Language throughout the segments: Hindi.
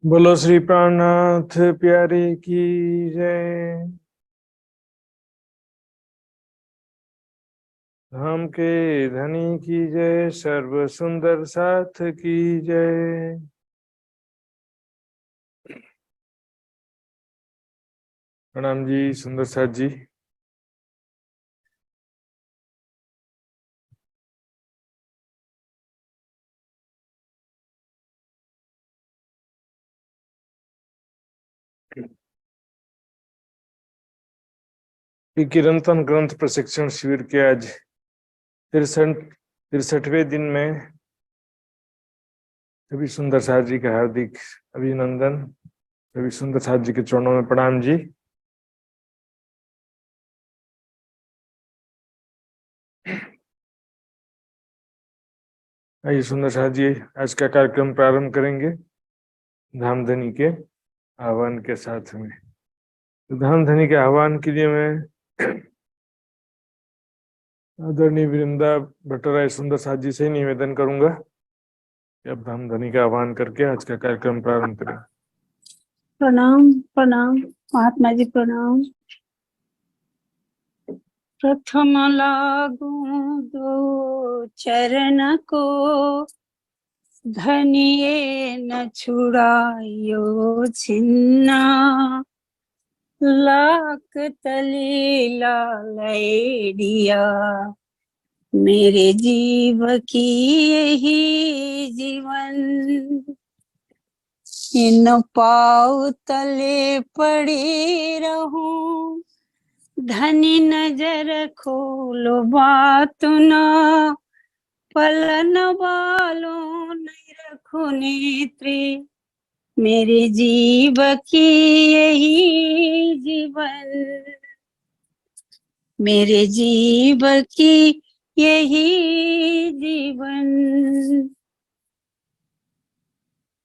बोलो श्री प्राणनाथ प्यारे की जय। धाम के धनी की जय, सर्व सुंदर साथ की जय। प्रणाम जी सुंदर साथ जी। ये कीर्तन ग्रंथ प्रशिक्षण शिविर के आज 63वें दिन में सभी सुंदर साथ जी का हार्दिक अभिनंदन। सभी सुंदर साथ जी के चरणों में प्रणाम जी। आइए सुंदर साथ जी, आज का कार्यक्रम प्रारंभ करेंगे धामधनी के आह्वान के साथ में। तो धामधनी के आह्वान के लिए मैं आदरणीय वृंदा भट्टराय सुंदर साथ जी से निवेदन करूंगा कि अब धामधनी का आह्वान करके आज का कार्यक्रम प्रारंभ करें। प्रणाम प्रणाम महात्मा जी प्रणाम। प्रथम लागू दो चरण को, धनिये न छुड़ायो छिन्ना। लाख तली लालैडिया, मेरे जीव की यही जीवन। इन पाँव तले पड़ी रहूं, धनी नजर खोलो बात न। पलन वालों नहीं रखो नेत्री, मेरे जीव की यही जीवन। मेरे जीव की यही जीवन।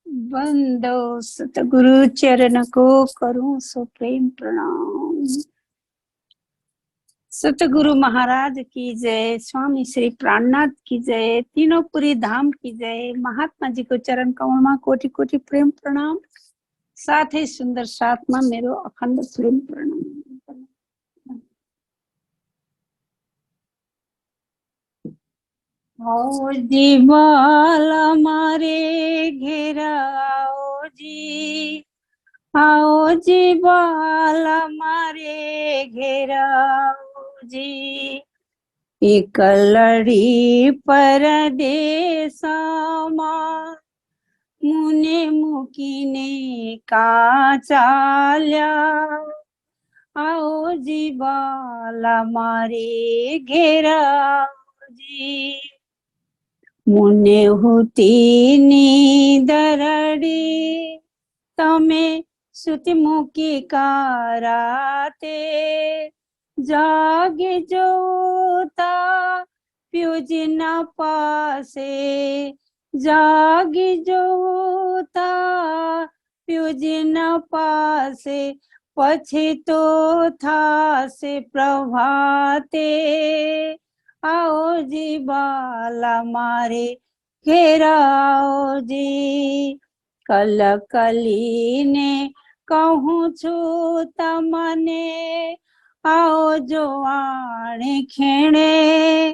बंदो सतगुरु चरण को करूं सो प्रेम प्रणाम। सतगुरु महाराज की जय, स्वामी श्री प्राणनाथ की जय, तीनों पुरी धाम की जय। महात्मा जी को चरण कमल में कोटि कोटि प्रेम प्रणाम। साथ ही सुंदर साथ में मेरो अखंड प्रेम प्रणाम। आओ जी बाला मारे घेरा, आओ जी, आओ जी बाला मारे घेरा, आओ जी। एक लड़ी परदेसा मां, मुने मुकीने का चाल्या। आओ जी बाला मारे घेरा, आओ जी। मुने होती नी दरड़ी, तमे सुति मुकी काराते। जागे जोता प्यूज न पासे, जागी जोता प्यूज न पासे। पछी तो था से प्रभाते, आओ जी बाला मारे घेरा, आओ जी। कल कली ने कहूँ छु तमने, आओ जो आणे खेणे।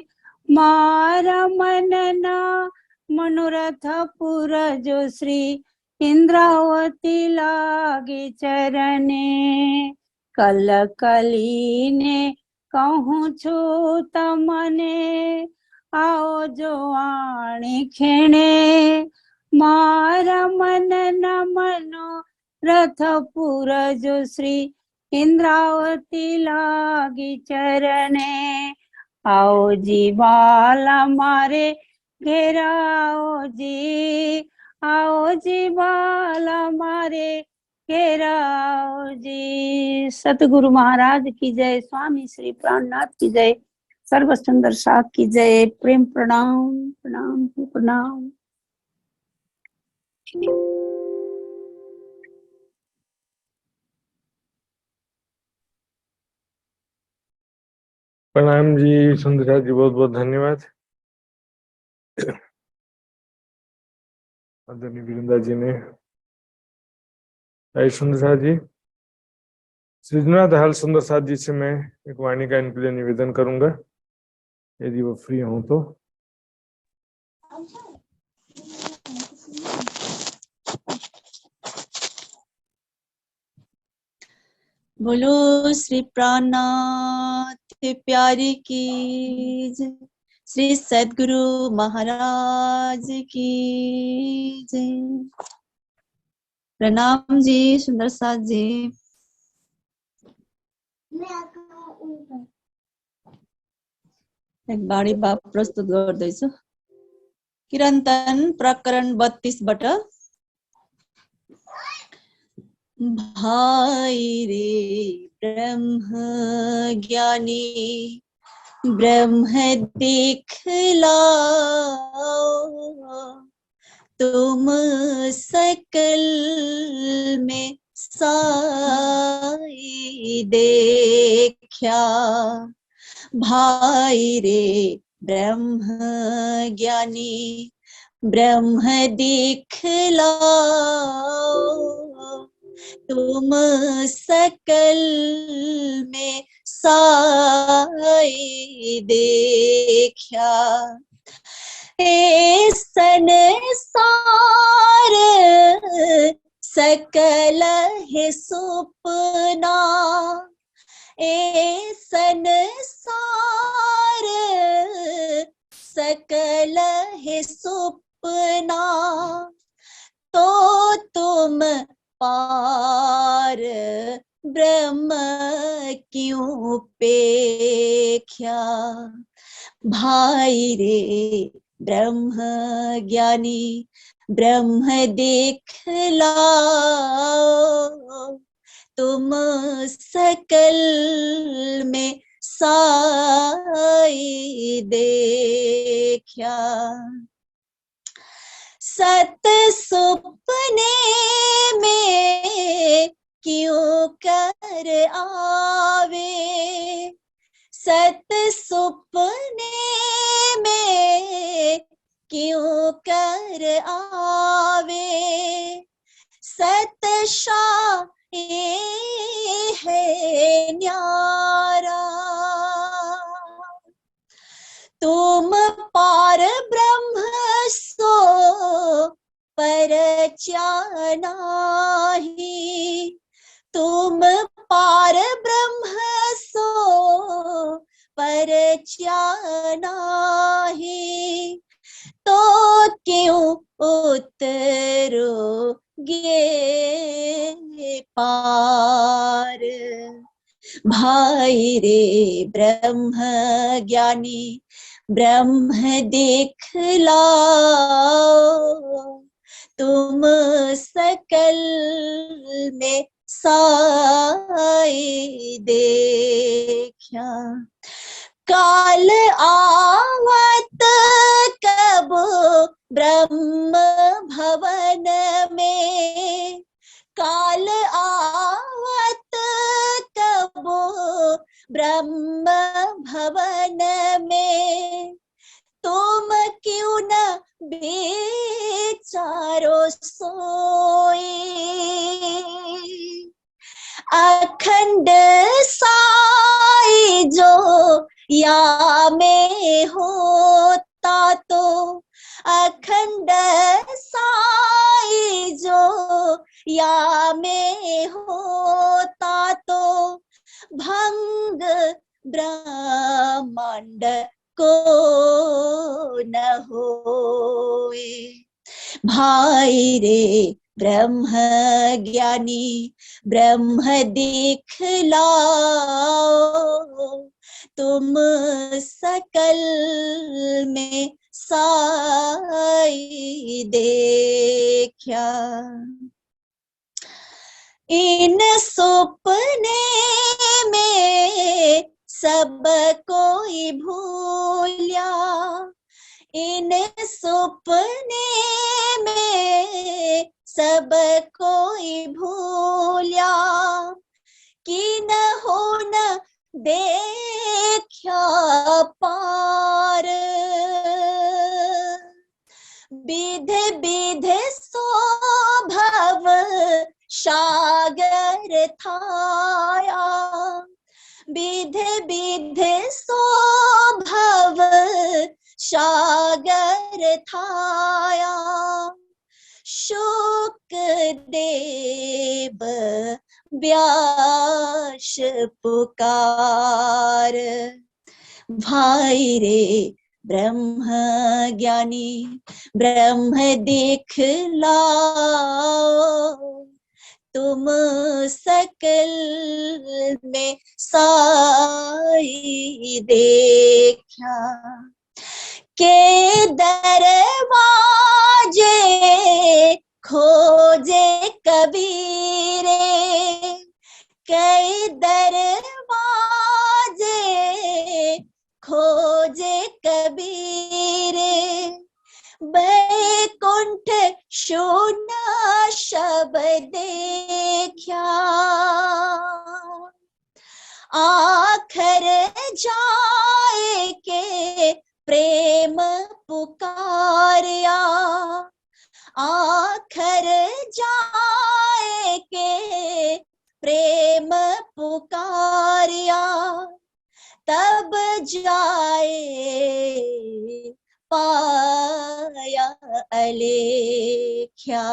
मारा मनना मनोरथ पुर जो श्री, इंद्रावती लागे चरणे। कल कली ने कहूँ छु तमने, आओ जो आणे खेणे। मारा मन न मनो रथ पुर जो श्री, इंद्रावती लागी चरणे। आओ जी बाला मारे घेरा, आओ जी, आओ जी बाला मारे घेरा, आओ जी। सतगुरु महाराज की जय, स्वामी श्री प्राणनाथ की जय, सर्व सुंदर साथ की जय। प्रेम प्रणाम प्रणाम प्रणाम। प्रणाम जी सुंदर साथ जी, बहुत बहुत धन्यवाद। आदरणीय वृंदा जी ने आई सुंदर साथ जी। सृजनाथ हाल सुंदर साथ जी से मैं एक वाणी का इनके लिए निवेदन करूंगा, यदि वो फ्री हो तो। बोलो श्री प्राणनाथ प्यारी की जय, श्री सद्गुरु महाराज की जय। प्रणाम जी सुंदर साथ जी। एक बाणी बाप प्रस्तुत गर्दैछु। किरन्तन प्रकरण 32 बाट। भाइ रे ब्रह्म ज्ञानी ब्रह्म दिखलाओ, तुम सकल में साई देखा। भाई रे ब्रह्म ज्ञानी ब्रह्म दिखलाओ, तुम सकल में साई देखा। ए संसार सकल है सुपना, ए संसार सकल है सुपना, तो तुम पार ब्रह्म क्यों पेख्या। भाई रे ब्रह्म ज्ञानी ब्रह्म दिखलाओ, तुम सकल में साई देखा। सत सुपने में क्यों कर आवे, सत सुपने में क्यों कर आवे, सत शाही है न्यारा। तुम पार ब्रह्म सो परचानाही, तुम पार ब्रह्म सो परचानाही, तो क्यों उतरोगे पार। भाई रे ब्रह्म ज्ञानी ब्रह्म दिखलाओ, तुम सकल में साई देखा। काल आवत कब ब्रह्म भवन में, काल आवत कब ब्रह्म भवन में, तुम क्यों न बेचारो सोए। अखंड साई जो या में होता तो, अखंड साई जो या में होता तो, भंग ब्रह्मांड को न होए। भाई रे ब्रह्म ज्ञानी ब्रह्म दिखलाओ, तुम सकल में साई देखा। इन सुपने में सब कोई भूलिया, इन सुपने में सब कोई भूलिया, कि न हो न देखा पार। विध विध सो भव सागर थाया विधे विधे स्वभाव सागर थाया शुक देव व्यास पुकार भाई रे ब्रह्म ज्ञानी ब्रह्म दिखलाओ तुम सकल में साई देखा के दरवाजे खोजे कबीरे कई दरवाजे खोजे कबीरे बैकुंठ शून्य शब्द देखा आखर जाए के प्रेम पुकारिया आखर जाए के प्रेम पुकारिया तब जाए पाया अलेख्या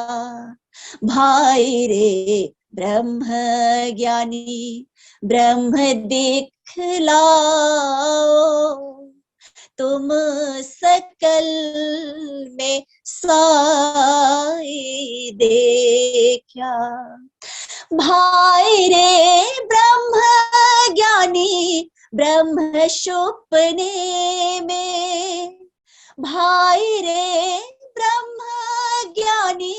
भाई रे ब्रह्म ज्ञानी ब्रह्म दिखलाओ तुम सकल में साई देखा भाई रे ब्रह्म ज्ञानी ब्रह्म सुपने में भाई रे ब्रह्म ज्ञानी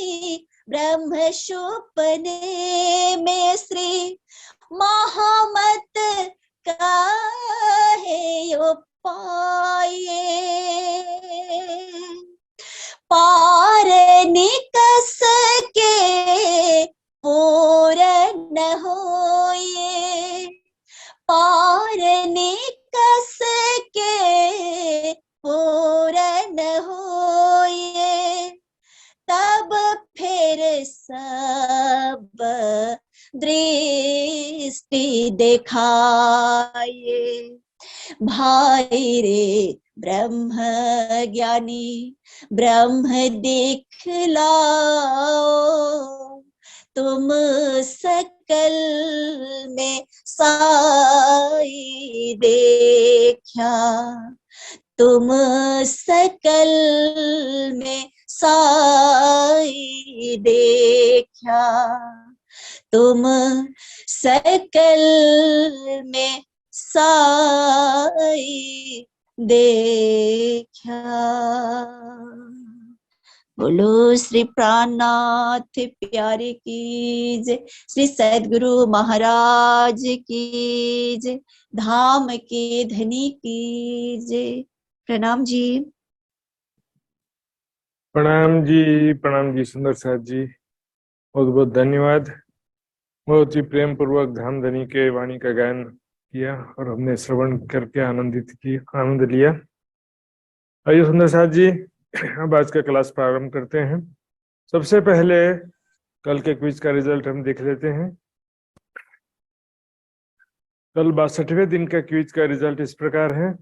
ब्रह्म सुपने में श्री महामत कहे पाए पार निकस के पूर्ण होए पार निकस के पूर्ण होए तब फिर सब दृष्टि दिखाए भाई रे ब्रह्म ज्ञानी ब्रह्म दिखलाओ तुम सकल में साई देखा तुम सकल में साई देखा तुम सकल में साई देखा। बोलो श्री प्राणनाथ प्यारे की जय, श्री सद्गुरु महाराज की जय, धाम के धनी की जय। प्रणाम जी। प्रणाम जी सुंदर साथ जी, बहुत बहुत धन्यवाद। बहुत ही प्रेम पूर्वक धाम धनी के वाणी का गायन किया और हमने श्रवण करके आनंद लिया। आइए सुंदर साथ जी, अब आज का क्लास प्रारंभ करते हैं। सबसे पहले कल के क्विज का रिजल्ट हम देख लेते हैं। कल 62वें दिन का क्विज का रिजल्ट इस प्रकार है।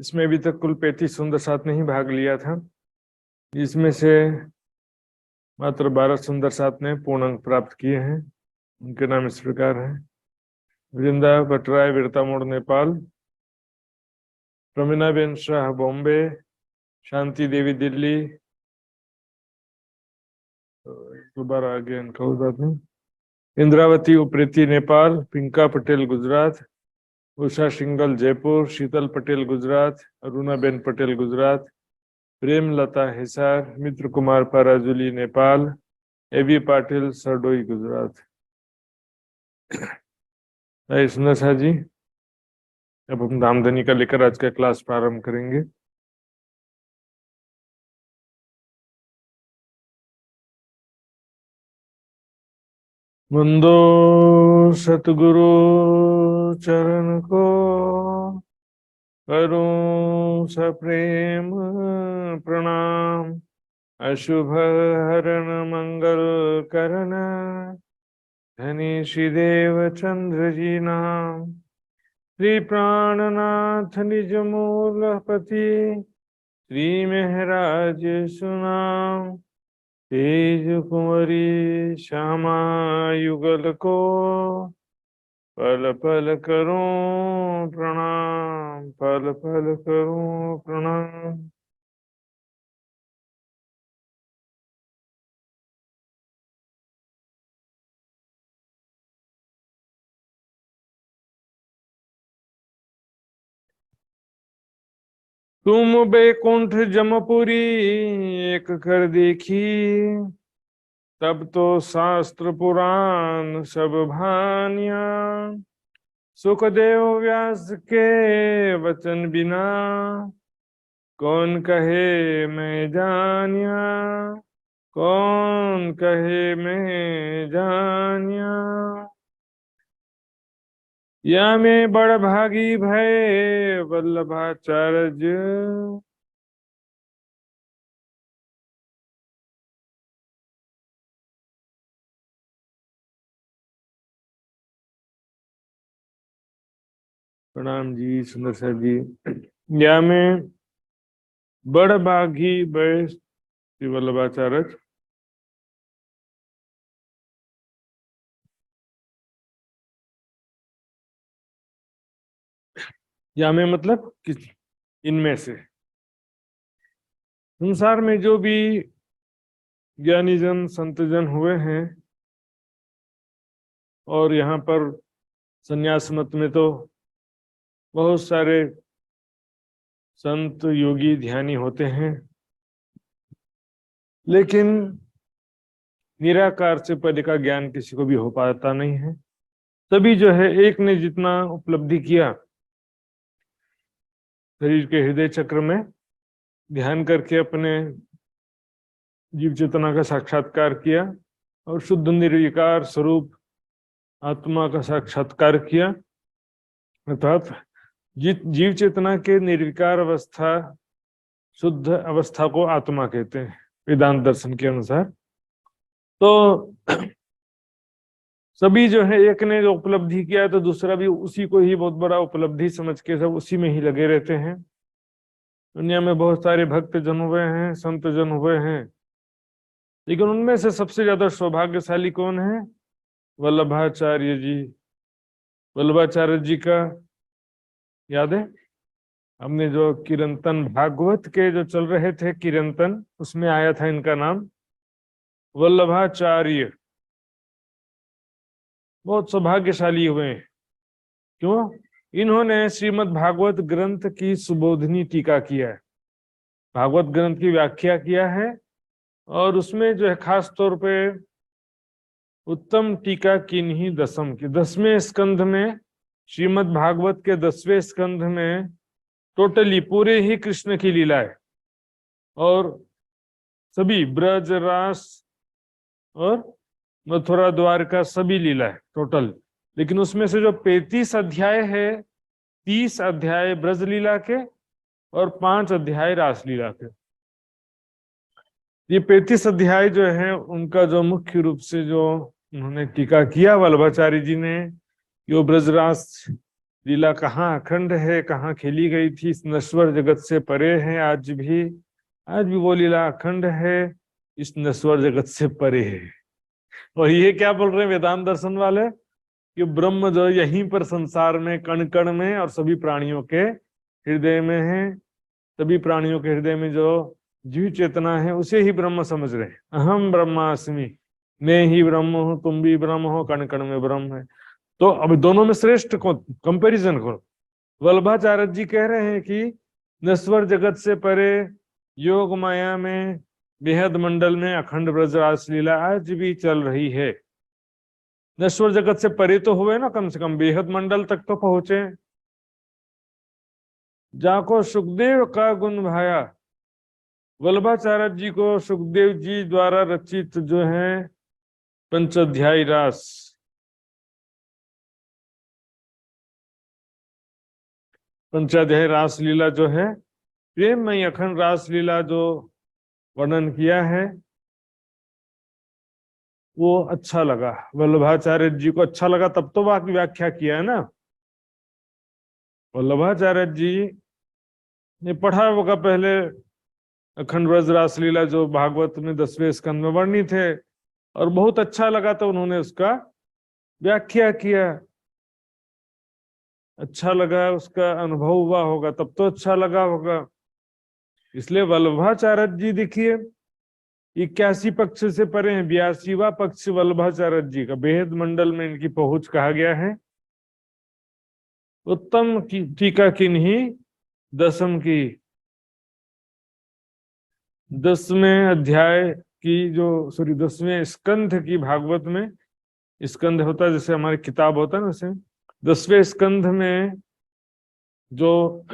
इसमें अभी तक कुल 35 सुंदर साथ ने ही भाग लिया था, इसमें से मात्र 12 सुंदर साथ ने पूर्ण अंक प्राप्त किए हैं। उनके नाम इस प्रकार है: वृंदा भट्टराय वीरतामोड़ नेपाल, प्रमीनाबेन शाह बॉम्बे, शांति देवी दिल्ली, दोबारा आगे इनका बात नहीं, इंद्रावती उप्रेती नेपाल, पिंका पटेल गुजरात, उषा सिंगल जयपुर, शीतल पटेल गुजरात, अरुणाबेन पटेल गुजरात, प्रेम लता हिसार, मित्र कुमार पराजुली नेपाल, एबी पाटिल सरडोई गुजरात। सुंदर शाह जी, अब हम धामधनी का लेकर आज का क्लास प्रारंभ करेंगे। वंदो सतगुरु चरण को, करूं सप्रेम प्रणाम, अशुभ हरण मंगल करण धनी श्रीदेव चंद्र जी नाम श्री प्राणनाथ निज मूलपति श्री महराज सुनाम तेज कुंवरी श्यामा युगल को पल पल करूं प्रणाम पल पल करूं प्रणाम। तुम बैकुंठ जमपुरी एक कर देखी तब तो शास्त्र पुराण सब भानिया सुखदेव व्यास के वचन बिना कौन कहे मैं जानिया कौन कहे मैं जानिया। या में बड़ भागी भय वल्लभाचार्य प्रणाम जी सुंदर साहब जी। या में बड़ भागी भय श्री वल्लभाचार्य या में मतलब किस इनमें से संसार में जो भी ज्ञानी जन संत जन हुए हैं और यहाँ पर संन्यास मत में तो बहुत सारे संत योगी ध्यानी होते हैं, लेकिन निराकार से पद का ज्ञान किसी को भी हो पाता नहीं है। तभी जो है एक ने जितना उपलब्धि किया शरीर के हृदय चक्र में ध्यान करके अपने जीव चेतना का साक्षात्कार किया और शुद्ध निर्विकार स्वरूप आत्मा का साक्षात्कार किया, अर्थात जीव चेतना के निर्विकार अवस्था शुद्ध अवस्था को आत्मा कहते हैं वेदांत दर्शन के अनुसार। तो सभी जो है एक ने जो उपलब्धि किया तो दूसरा भी उसी को ही बहुत बड़ा उपलब्धि समझ के सब उसी में ही लगे रहते हैं। दुनिया में बहुत सारे भक्त जन हुए हैं, संत जन हुए हैं, लेकिन उनमें से सबसे ज्यादा सौभाग्यशाली कौन है? वल्लभाचार्य जी। वल्लभाचार्य जी का याद है हमने जो कीर्तन भागवत के जो चल रहे थे कीर्तन उसमें आया था इनका नाम वल्लभाचार्य। बहुत सौभाग्यशाली हुए हैं। क्यों? इन्होंने श्रीमद् भागवत ग्रंथ की सुबोधनी टीका किया है, भागवत ग्रंथ की व्याख्या किया है और उसमें जो है खास तौर पे उत्तम टीका किन्हीं दशम की 10वें स्कंध में श्रीमद् भागवत के 10वें स्कंध में टोटली पूरे ही कृष्ण की लीला है और सभी ब्रज रास और मथुरा द्वारका सभी लीला है टोटल। लेकिन उसमें से जो 35 अध्याय है 30 अध्याय ब्रज लीला के और 5 अध्याय रास लीला के। ये 35 अध्याय जो है उनका जो मुख्य रूप से जो उन्होंने टीका किया वल्लभाचार्य जी ने, यो ब्रजरास लीला कहाँ अखंड है, कहाँ खेली गई थी, इस नश्वर जगत से परे है, आज भी वो लीला अखंड है, इस नश्वर जगत से परे है। और ये क्या बोल रहे हैं वेदांत दर्शन वाले कि ब्रह्म जो यहीं पर संसार में कण कण में और सभी प्राणियों के हृदय में है, सभी प्राणियों के हृदय में जो जीव चेतना है उसे ही ब्रह्म समझ रहे हैं। अहम ब्रह्मास्मि, मैं ही ब्रह्म हूं, तुम भी ब्रह्म हो, कण कण में ब्रह्म है। तो अब दोनों में श्रेष्ठ को कंपैरिजन करो। वल्लभाचार्य जी कह रहे हैं कि नश्वर जगत से परे योग माया में बेहद मंडल में अखंड ब्रजरास लीला आज भी चल रही है। नश्वर जगत से परे तो हुए ना, कम से कम बेहद मंडल तक तो पहुंचे। जाको सुखदेव का गुण भाया, वल्लभाचार्य जी को सुखदेव जी द्वारा रचित जो है पंचाध्यायी रास, पंचाध्यायी रास लीला जो है प्रेममयी अखंड रास लीला जो वर्णन किया है वो अच्छा लगा। वल्लभाचार्य जी को अच्छा लगा तब तो बाकी व्याख्या किया है ना। वल्लभाचार्य जी ने पढ़ा होगा पहले अखंड ब्रज रासलीला जो भागवत में 10वें स्कंद में वर्णित है, और बहुत अच्छा लगा तो उन्होंने उसका व्याख्या किया। अच्छा लगा, उसका अनुभव हुआ होगा तब तो अच्छा लगा होगा। इसलिए वल्लभाचार्य जी देखिए 81 पक्ष से परे हैं, 82वां पक्ष वल्लभाचार्य जी का बेहद मंडल में इनकी पहुंच कहा गया है। उत्तम की टीका किन्हीं दसम की, 10वें अध्याय की जो सॉरी 10वें स्कंध की भागवत में, स्कंध होता है जैसे हमारी किताब होता है ना, वैसे 10वें स्कंध में जो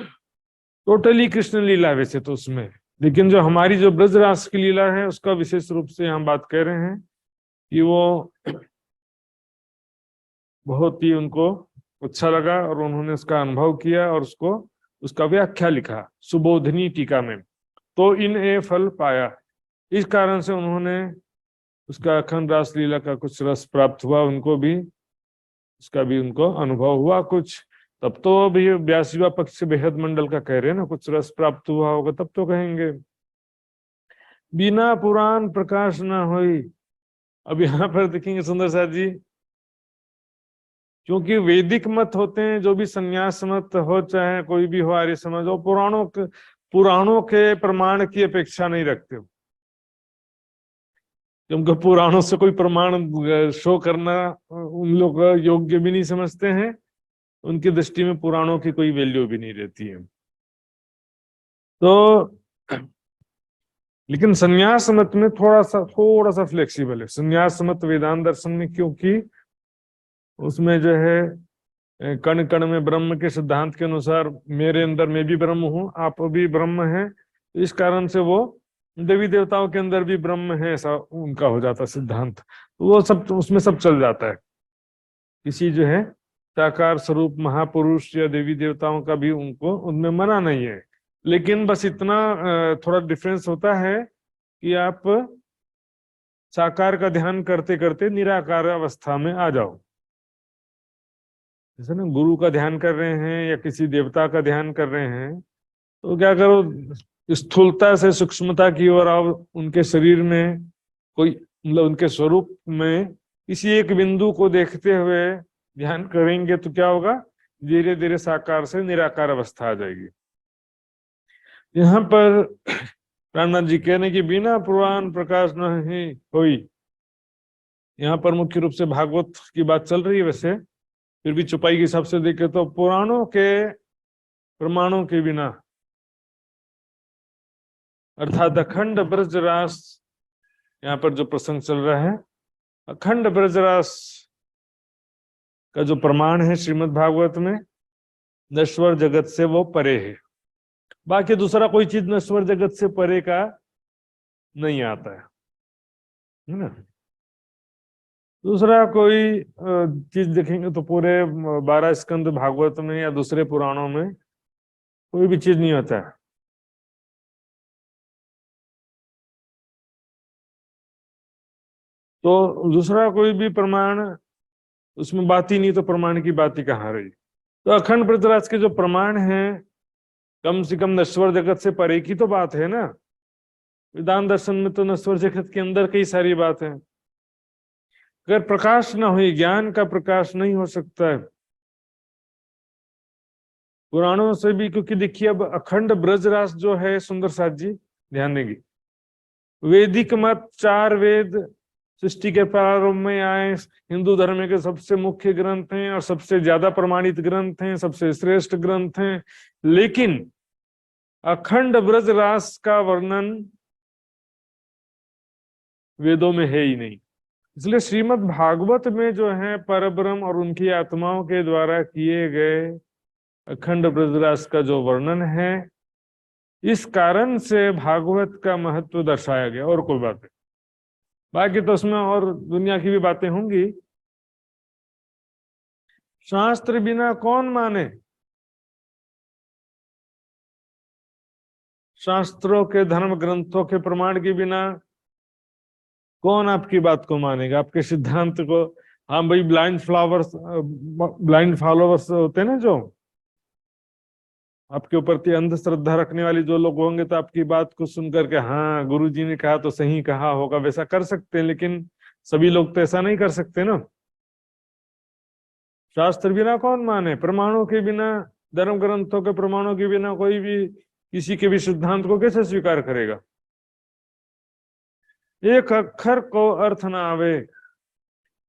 टोटली कृष्ण लीला वैसे तो उसमें, लेकिन जो हमारी जो ब्रजरास की लीला है उसका विशेष रूप से हम बात कर रहे हैं कि वो बहुत ही उनको अच्छा लगा और उन्होंने उसका अनुभव किया और उसको उसका व्याख्या लिखा सुबोधनी टीका में। तो इन ए फल पाया, इस कारण से उन्होंने उसका अखंड रास लीला का कुछ रस प्राप्त हुआ, उनको भी उसका भी उनको अनुभव हुआ कुछ। तब तो भी 82वां पक्ष बेहद मंडल का कह रहे हैं ना, कुछ रस प्राप्त हुआ होगा तब तो कहेंगे। बिना पुराण प्रकाश न होई। अब यहाँ पर देखेंगे सुंदर साथ जी, क्योंकि वैदिक मत होते हैं जो भी संन्यास मत हो चाहे कोई भी हो आर्य समाज हो, पुराणों के प्रमाण की अपेक्षा नहीं रखते हो, क्योंकि पुराणों से कोई प्रमाण शो करना उन लोग योग्य भी नहीं समझते हैं, उनकी दृष्टि में पुराणों की कोई वैल्यू भी नहीं रहती है। तो लेकिन संन्यास मत में थोड़ा सा फ्लेक्सिबल है संन्यास मत वेदांत दर्शन में, क्योंकि उसमें जो है कण कण में ब्रह्म के सिद्धांत के अनुसार मेरे अंदर मैं भी ब्रह्म हूं, आप भी ब्रह्म हैं, इस कारण से वो देवी देवताओं के अंदर भी ब्रह्म है ऐसा उनका हो जाता सिद्धांत, वो सब उसमें सब चल जाता है। किसी जो है साकार स्वरूप महापुरुष या देवी देवताओं का भी उनको उनमें मना नहीं है, लेकिन बस इतना थोड़ा डिफरेंस होता है कि आप साकार का ध्यान करते करते निराकार अवस्था में आ जाओ। जैसे ना गुरु का ध्यान कर रहे हैं या किसी देवता का ध्यान कर रहे हैं तो क्या करो, स्थूलता से सूक्ष्मता की ओर आओ, उनके शरीर में कोई मतलब उनके स्वरूप में किसी एक बिंदु को देखते हुए ध्यान करेंगे तो क्या होगा, धीरे धीरे साकार से निराकार अवस्था आ जाएगी। यहाँ पर प्राणनाथ जी कह रहे हैं कि बिना पुराण प्रकाश नहीं होई। यहाँ पर मुख्य रूप से भागवत की बात चल रही है, वैसे फिर भी चुपाई के हिसाब से देखे तो पुराणों के प्रमाणों के बिना, अर्थात अखंड ब्रजरास, यहाँ पर जो प्रसंग चल रहा है अखंड ब्रजरास का जो प्रमाण है श्रीमद् भागवत में, नश्वर जगत से वो परे है। बाकी दूसरा कोई चीज नश्वर जगत से परे का नहीं आता है ना। दूसरा कोई चीज देखेंगे तो पूरे 12 स्कंद भागवत में या दूसरे पुराणों में कोई भी चीज नहीं होता है। तो दूसरा कोई भी प्रमाण उसमें बात ही नहीं, तो प्रमाण की बात ही कहाँ रही। तो अखंड ब्रजराज के जो प्रमाण हैं कम से कम नश्वर जगत से परे की तो बात है ना। वेदांत दर्शन में तो नश्वर जगत के अंदर कई सारी बात है। अगर प्रकाश ना हुई, ज्ञान का प्रकाश नहीं हो सकता है पुराणों से भी, क्योंकि देखिए अब अखंड ब्रजरास जो है सुंदर साथ जी ध्यान देंगे, वैदिक मत 4 वेद सृष्टि के प्रारंभ में आए, हिंदू धर्म के सबसे मुख्य ग्रंथ हैं और सबसे ज्यादा प्रमाणित ग्रंथ हैं, सबसे श्रेष्ठ ग्रंथ हैं, लेकिन अखंड ब्रजरास का वर्णन वेदों में है ही नहीं। इसलिए श्रीमद् भागवत में जो है परब्रह्म और उनकी आत्माओं के द्वारा किए गए अखंड ब्रजरास का जो वर्णन है, इस कारण से भागवत का महत्व दर्शाया गया, और कोई बात नहीं। बाकी तो उसमें और दुनिया की भी बातें होंगी। शास्त्र बिना कौन माने, शास्त्रों के धर्म ग्रंथों के प्रमाण के बिना कौन आपकी बात को मानेगा, आपके सिद्धांत को। हाँ भाई, ब्लाइंड फॉलोवर्स होते हैं ना, जो आपके ऊपर अंधश्रद्धा रखने वाली जो लोग होंगे, तो आपकी बात को सुन करके हाँ गुरु जी ने कहा तो सही कहा होगा, वैसा कर सकते हैं। लेकिन सभी लोग तो ऐसा नहीं कर सकते ना। शास्त्र बिना कौन माने, प्रमाणों के बिना, धर्म ग्रंथों के प्रमाणों के बिना कोई भी किसी के भी सिद्धांत को कैसे स्वीकार करेगा। एक अक्षर को अर्थ ना आवे।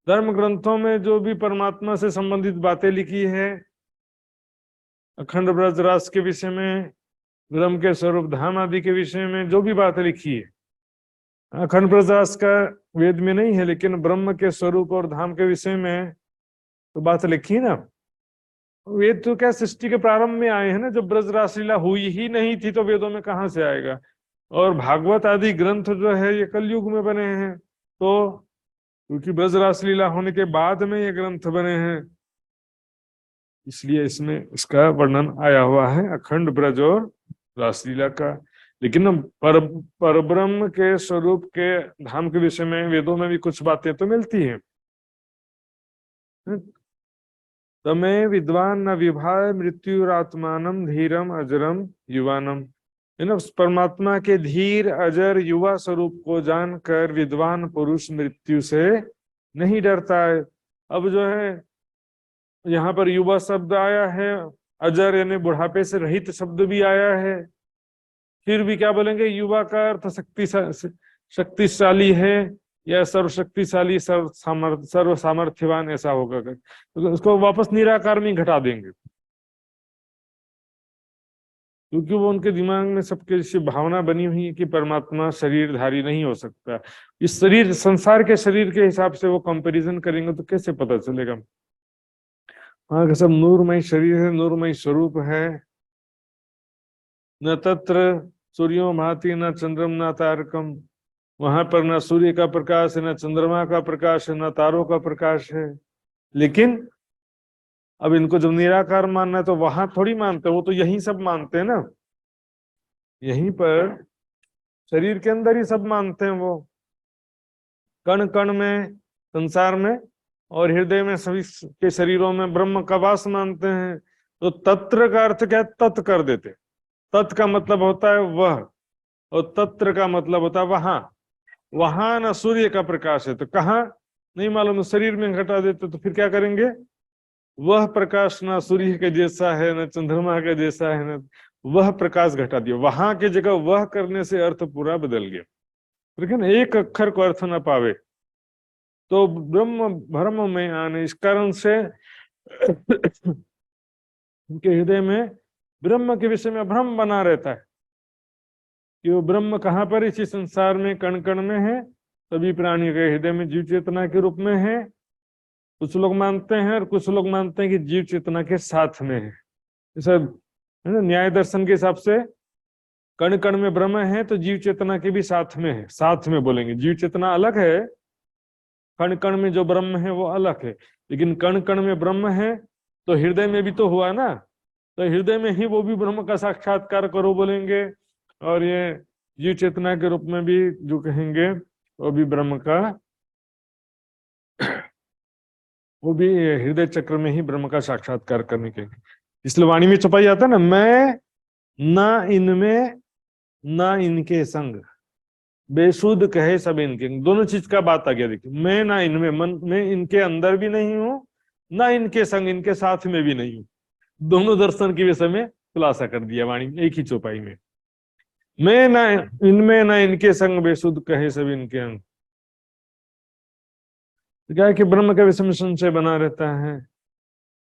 धर्म ग्रंथों में जो भी परमात्मा से संबंधित बातें लिखी है, अखंड ब्रज रास के विषय में, ब्रह्म के स्वरूप धाम आदि के विषय में जो भी बातें लिखी है, अखंड ब्रज रास का वेद में नहीं है, लेकिन ब्रह्म के स्वरूप और धाम के विषय में तो बात लिखी ना। वेद तो क्या सृष्टि के प्रारंभ में आए हैं ना, जब ब्रज रासलीला हुई ही नहीं थी तो वेदों में कहाँ से आएगा। और भागवत आदि ग्रंथ जो है ये कलयुग में बने हैं, तो क्योंकि ब्रज रासलीला होने के बाद में ये ग्रंथ बने हैं, इसलिए इसमें इसका वर्णन आया हुआ है अखंड ब्रज और रासलीला का। लेकिन परब्रह्म के स्वरूप के धाम के विषय में वेदों में भी कुछ बातें तो मिलती हैं। तमे विद्वान न विभाय मृत्युरात्मानम धीरम अजरम युवानम। परमात्मा के धीर अजर युवा स्वरूप को जानकर विद्वान पुरुष मृत्यु से नहीं डरता है। अब जो है यहाँ पर युवा शब्द आया है, अजर यानी बुढ़ापे से रहित शब्द भी आया है। फिर भी क्या बोलेंगे, युवा का अर्थ शक्तिशाली है या सर्वशक्तिशाली, सर्व सामर्थ्यवान, ऐसा होगा। तो उसको वापस निराकार में घटा देंगे, क्योंकि वो उनके दिमाग में सबके ऐसी भावना बनी हुई है कि परमात्मा शरीरधारी नहीं हो सकता। इस शरीर, संसार के शरीर के हिसाब से वो कंपैरिजन करेंगे तो कैसे पता चलेगा। वहां का सब नूरमय शरीर है, नूरमय स्वरूप है। न तत्र सूर्यो भाति न चंद्रम न तारकम। वहां पर न सूर्य का प्रकाश है, न चंद्रमा का प्रकाश है, न तारों का प्रकाश है। लेकिन अब इनको जब निराकार मानना है तो वहां थोड़ी मानते, वो तो यही सब मानते हैं ना, यहीं पर शरीर के अंदर ही सब मानते हैं। वो कण कण में, संसार में और हृदय में, सभी के शरीरों में ब्रह्म का वास मानते हैं। तो तत्र का अर्थ क्या है, तत् कर देते। तत् का मतलब होता है वह, और तत्र का मतलब होता है वहां। वहां न सूर्य का प्रकाश है तो कहाँ नहीं मालूम, शरीर में घटा देते तो फिर क्या करेंगे। वह प्रकाश न सूर्य के जैसा है, न चंद्रमा के जैसा है, न वह प्रकाश घटा दिया। वहां की जगह वह करने से अर्थ पूरा बदल गया। लेकिन एक अक्षर को अर्थ न पावे तो ब्रह्म भ्रम में आने, इस कारण से उनके हृदय में ब्रह्म के विषय में भ्रम बना रहता है कि वो ब्रह्म कहाँ पर, इसी संसार में कण कण में है, सभी प्राणियों के हृदय में जीव चेतना के रूप में है। कुछ लोग मानते हैं और कुछ लोग मानते हैं कि जीव चेतना के साथ में है। जैसा है ना, न्याय दर्शन के हिसाब से कण कण में ब्रह्म है तो जीव चेतना के भी साथ में है। साथ में बोलेंगे, जीव चेतना अलग है, कण कण में जो ब्रह्म है वो अलग है। लेकिन कण कण में ब्रह्म है तो हृदय में भी तो हुआ ना, तो हृदय में ही वो भी ब्रह्म का साक्षात्कार करो बोलेंगे। और ये जीव चेतना के रूप में भी जो कहेंगे वो भी ब्रह्म का, वो भी हृदय चक्र में ही ब्रह्म का साक्षात्कार करने के। इसलिए वाणी में छुपाई जाता है ना, मैं ना इनमें ना इनके संग, बेसुध कहे सब इनके। दोनों चीज का बात आ गया। देखिए, मैं ना इनमें, मन में इनके अंदर भी नहीं हूं, ना इनके संग, इनके साथ में भी नहीं हूं। दोनों दर्शन के विषय में खुलासा कर दिया वाणी में, एक ही चौपाई में। मैं ना इनमें ना इनके संग, बेसुध कहे सब इनके अंग। तो क्या है कि ब्रह्म के विषय में संशय बना रहता है।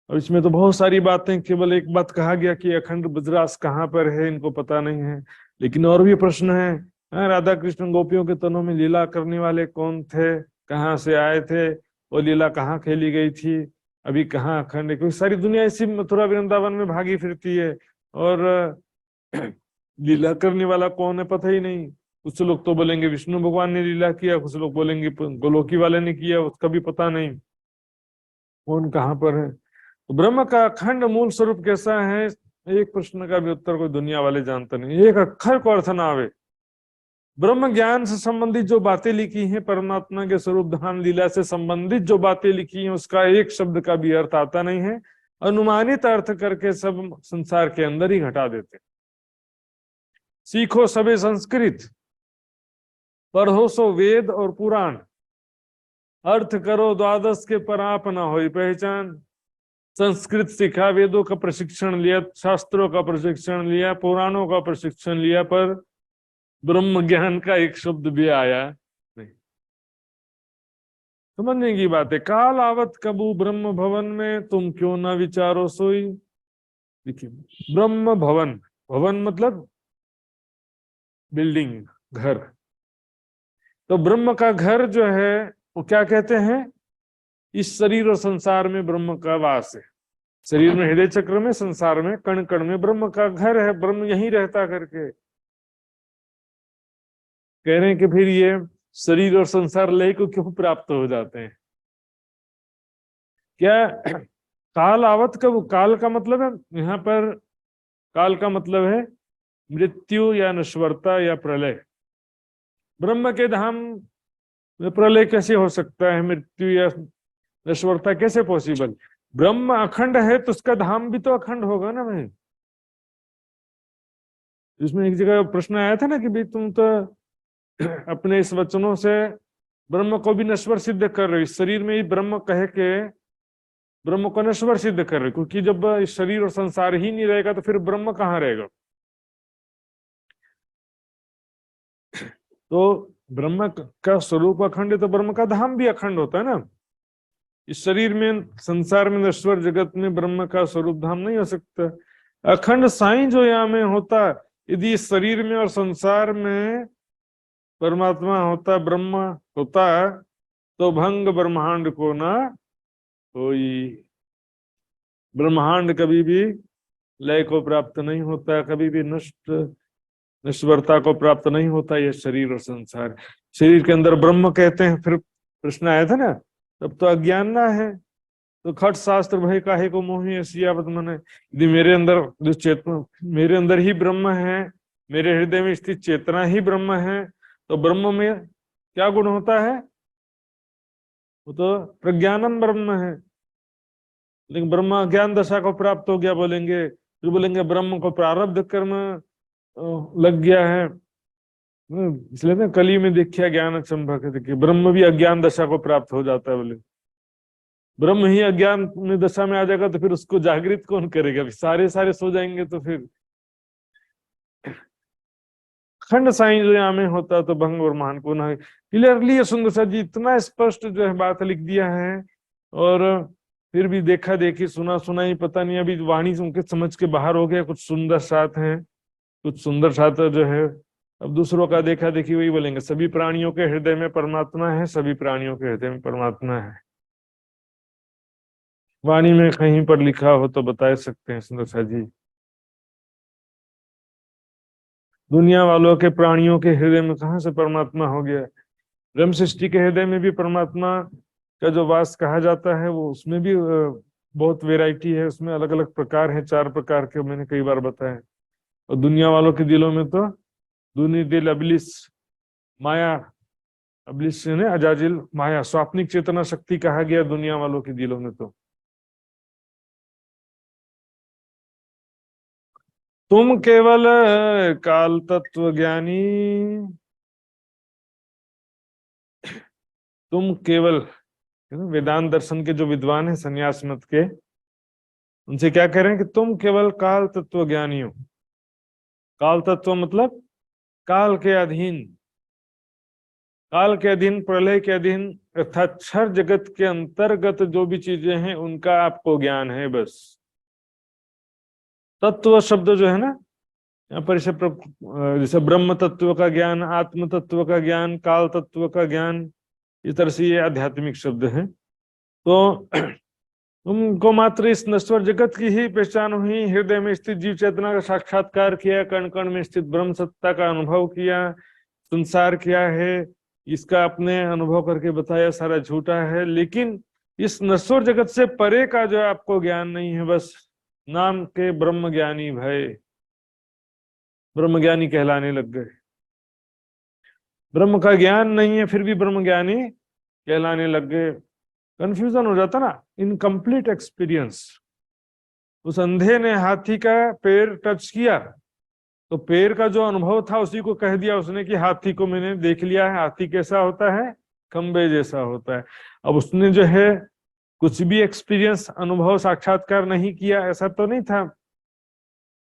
और इसमें तो बहुत सारी बातें, केवल एक बात कहा गया कि अखंड ब्रजरास कहाँ पर है, इनको पता नहीं है। लेकिन और भी प्रश्न है, राधा कृष्ण गोपियों के तनों में लीला करने वाले कौन थे, कहाँ से आए थे, वो लीला कहाँ खेली गई थी, अभी कहाँ अखंड है। क्योंकि सारी दुनिया इसी मथुरा वृंदावन में भागी फिरती है और लीला करने वाला कौन है पता ही नहीं। कुछ लोग तो बोलेंगे विष्णु भगवान ने लीला किया, कुछ लोग बोलेंगे गोलोकी वाले ने किया, उसका भी पता नहीं कौन कहाँ पर है। तो ब्रह्म का अखंड मूल स्वरूप कैसा है, एक प्रश्न का भी उत्तर कोई दुनिया वाले जानते नहीं, एक अक्षर को अर्थ ना आवे। ब्रह्म ज्ञान से संबंधित जो बातें लिखी हैं, परमात्मा के स्वरूप धाम लीला से संबंधित जो बातें लिखी हैं, उसका एक शब्द का भी अर्थ आता नहीं है। अनुमानित अर्थ करके सब संसार के अंदर ही घटा देते। सीखो सबे संस्कृत, पढ़ो सो वेद और पुराण, अर्थ करो द्वादश के पर आप ना होई पहचान। संस्कृत सीखा, वेदों का प्रशिक्षण लिया, शास्त्रों का प्रशिक्षण लिया, पुराणों का प्रशिक्षण लिया, पर ब्रह्म ज्ञान का एक शब्द भी आया नहीं। समझने की बात है। काल आवत कबू ब्रह्म भवन में, तुम क्यों ना विचारो सोई। देखिए, ब्रह्म भवन, भवन मतलब बिल्डिंग, घर। तो ब्रह्म का घर जो है वो क्या कहते हैं, इस शरीर और संसार में ब्रह्म का वास है। शरीर में हृदय चक्र में, संसार में कण कण में ब्रह्म का घर है, ब्रह्म यहीं रहता करके कह रहे हैं कि फिर ये शरीर और संसार लय को क्यों प्राप्त हो जाते हैं। क्या काल आवत कब, काल का मतलब है यहाँ पर, काल का मतलब है मृत्यु या नश्वरता या प्रलय। ब्रह्म के धाम में प्रलय कैसे हो सकता है, मृत्यु या नश्वरता कैसे पॉसिबल। ब्रह्म अखंड है तो उसका धाम भी तो अखंड होगा ना भाई। इसमें एक जगह प्रश्न आया था ना कि भाई तुम तो अपने इस वचनों से ब्रह्म को भी नश्वर सिद्ध कर रहे हो, इस शरीर में ही ब्रह्म कह के ब्रह्म को नश्वर सिद्ध कर रहे हो, क्योंकि जब इस शरीर और संसार ही नहीं रहेगा तो फिर ब्रह्म कहाँ रहेगा। तो ब्रह्म का स्वरूप अखंड है तो ब्रह्म का धाम भी अखंड होता है ना। इस शरीर में, संसार में, नश्वर जगत में ब्रह्म का स्वरूप धाम नहीं हो सकता। अखंड साईं जो यहाँ में होता, यदि इस शरीर में और संसार में परमात्मा होता, ब्रह्म होता, तो भंग ब्रह्मांड को ना होई। ब्रह्मांड कभी भी लय को प्राप्त नहीं होता, कभी भी नश्वरता को प्राप्त नहीं होता। यह शरीर और संसार, शरीर के अंदर ब्रह्म कहते हैं। फिर प्रश्न आया था ना, तब तो अज्ञान ना है। तो खट शास्त्र भय काहे को मोहि ऐसियावत मने, यदि मेरे अंदर जो चेतना, मेरे अंदर ही ब्रह्म है, मेरे हृदय में स्थित चेतना ही ब्रह्म है, तो ब्रह्म में क्या गुण होता है, वो तो प्रज्ञानम ब्रह्म है। लेकिन ब्रह्म ज्ञान दशा को प्राप्त हो गया बोलेंगे, फिर बोलेंगे ब्रह्म को प्रारब्ध कर्म लग गया है। इसलिए ना कली में देखिया ज्ञान अचंभा के, देखिए ब्रह्म भी अज्ञान दशा को प्राप्त हो जाता है। बोले ब्रह्म ही अज्ञान में दशा में आ जाएगा तो फिर उसको जागृत कौन करेगा, सारे सो जाएंगे तो फिर। खंड साईं जो यहाँ में होता तो भंग और महान को ना। क्लियरली सुंदर सा जी इतना स्पष्ट जो है बात लिख दिया है, और फिर भी देखा देखी सुना सुना ही पता नहीं, अभी वाणी उनके समझ के बाहर हो गया। कुछ सुंदर साथ हैं, कुछ सुंदर साथ जो है अब दूसरों का देखा देखी वही बोलेंगे। सभी प्राणियों के हृदय में परमात्मा है, सभी प्राणियों के हृदय में परमात्मा है। वाणी में कहीं पर लिखा हो तो बता सकते हैं सुंदर सा जी। दुनिया वालों के, प्राणियों के हृदय में कहाँ से परमात्मा हो गया। ब्रह्म सृष्टि के हृदय में भी परमात्मा का जो वास कहा जाता है, वो उसमें भी बहुत वैरायटी है, उसमें अलग अलग प्रकार है, 4 प्रकार के मैंने कई बार बताए। और दुनिया वालों के दिलों में तो दुनी दिल अबलिस माया, अबलिस ने अजाजिल माया, स्वाप्निक चेतना शक्ति कहा गया दुनिया वालों के दिलों में। तो तुम केवल काल तत्व ज्ञानी, तुम केवल, वेदांत दर्शन के जो विद्वान है संन्यास मत के, उनसे क्या कह रहे हैं कि तुम केवल काल तत्व ज्ञानी हो। काल तत्व मतलब काल के अधीन, काल के अधीन, प्रलय के अधीन, अर्थात क्षर जगत के अंतर्गत जो भी चीजें हैं उनका आपको ज्ञान है बस। तत्व शब्द जो है ना यहाँ पर, जैसे ब्रह्म तत्व का ज्ञान, आत्म तत्व का ज्ञान, काल तत्व का ज्ञान, इस तरह से ये आध्यात्मिक शब्द हैं। तो तुमको मात्र इस नश्वर जगत की ही पहचान हुई, हृदय में स्थित जीव चेतना का साक्षात्कार किया, कण कण में स्थित ब्रह्म सत्ता का अनुभव किया। संसार क्या है इसका अपने अनुभव करके बताया, सारा झूठा है। लेकिन इस नश्वर जगत से परे का जो आपको ज्ञान नहीं है, बस नाम के ब्रह्म ज्ञानी भय, ब्रह्म ज्ञानी कहलाने लग गए। ब्रह्म का ज्ञान नहीं है फिर भी ब्रह्म ज्ञानी कहलाने लग गए। कंफ्यूजन हो जाता ना, इनकम्प्लीट एक्सपीरियंस। उस अंधे ने हाथी का पैर टच किया तो पैर का जो अनुभव था उसी को कह दिया उसने कि हाथी को मैंने देख लिया है, हाथी कैसा होता है, खंबे जैसा होता है। अब उसने जो है कुछ भी एक्सपीरियंस, अनुभव, साक्षात्कार नहीं किया, ऐसा तो नहीं था,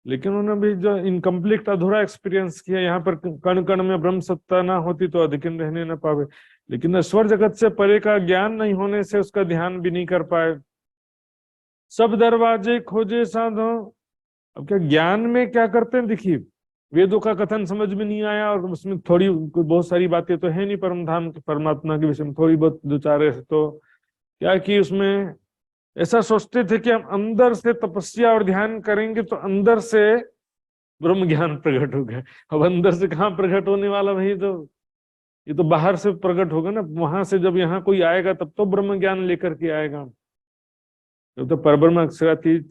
लेकिन उन्होंने भी जो इनकम्प्लीट अधूरा एक्सपीरियंस किया। यहाँ पर कण कण में ब्रह्म सत्ता ना होती तो अधिकिन रहने न पावे, लेकिन ईश्वर जगत से परे का ज्ञान नहीं होने से उसका ध्यान भी नहीं कर पाए। सब दरवाजे खोजे साधो। अब क्या ज्ञान में क्या करते हैं, देखिए वेदों का कथन समझ में नहीं आया और उसमें थोड़ी बहुत सारी बातें तो है नहीं परम धाम परमात्मा के विषय में, थोड़ी बहुत दो चार ऐसे तो क्या कि उसमें ऐसा सोचते थे कि हम अंदर से तपस्या और ध्यान करेंगे तो अंदर से ब्रह्म ज्ञान प्रकट होगा। अब अंदर से कहाँ प्रकट होने वाला भाई, तो ये तो बाहर से प्रकट होगा ना, वहां से जब यहाँ कोई आएगा तब तो ब्रह्म ज्ञान लेकर के आएगा। जब तो परब्रह्म अक्षरातीत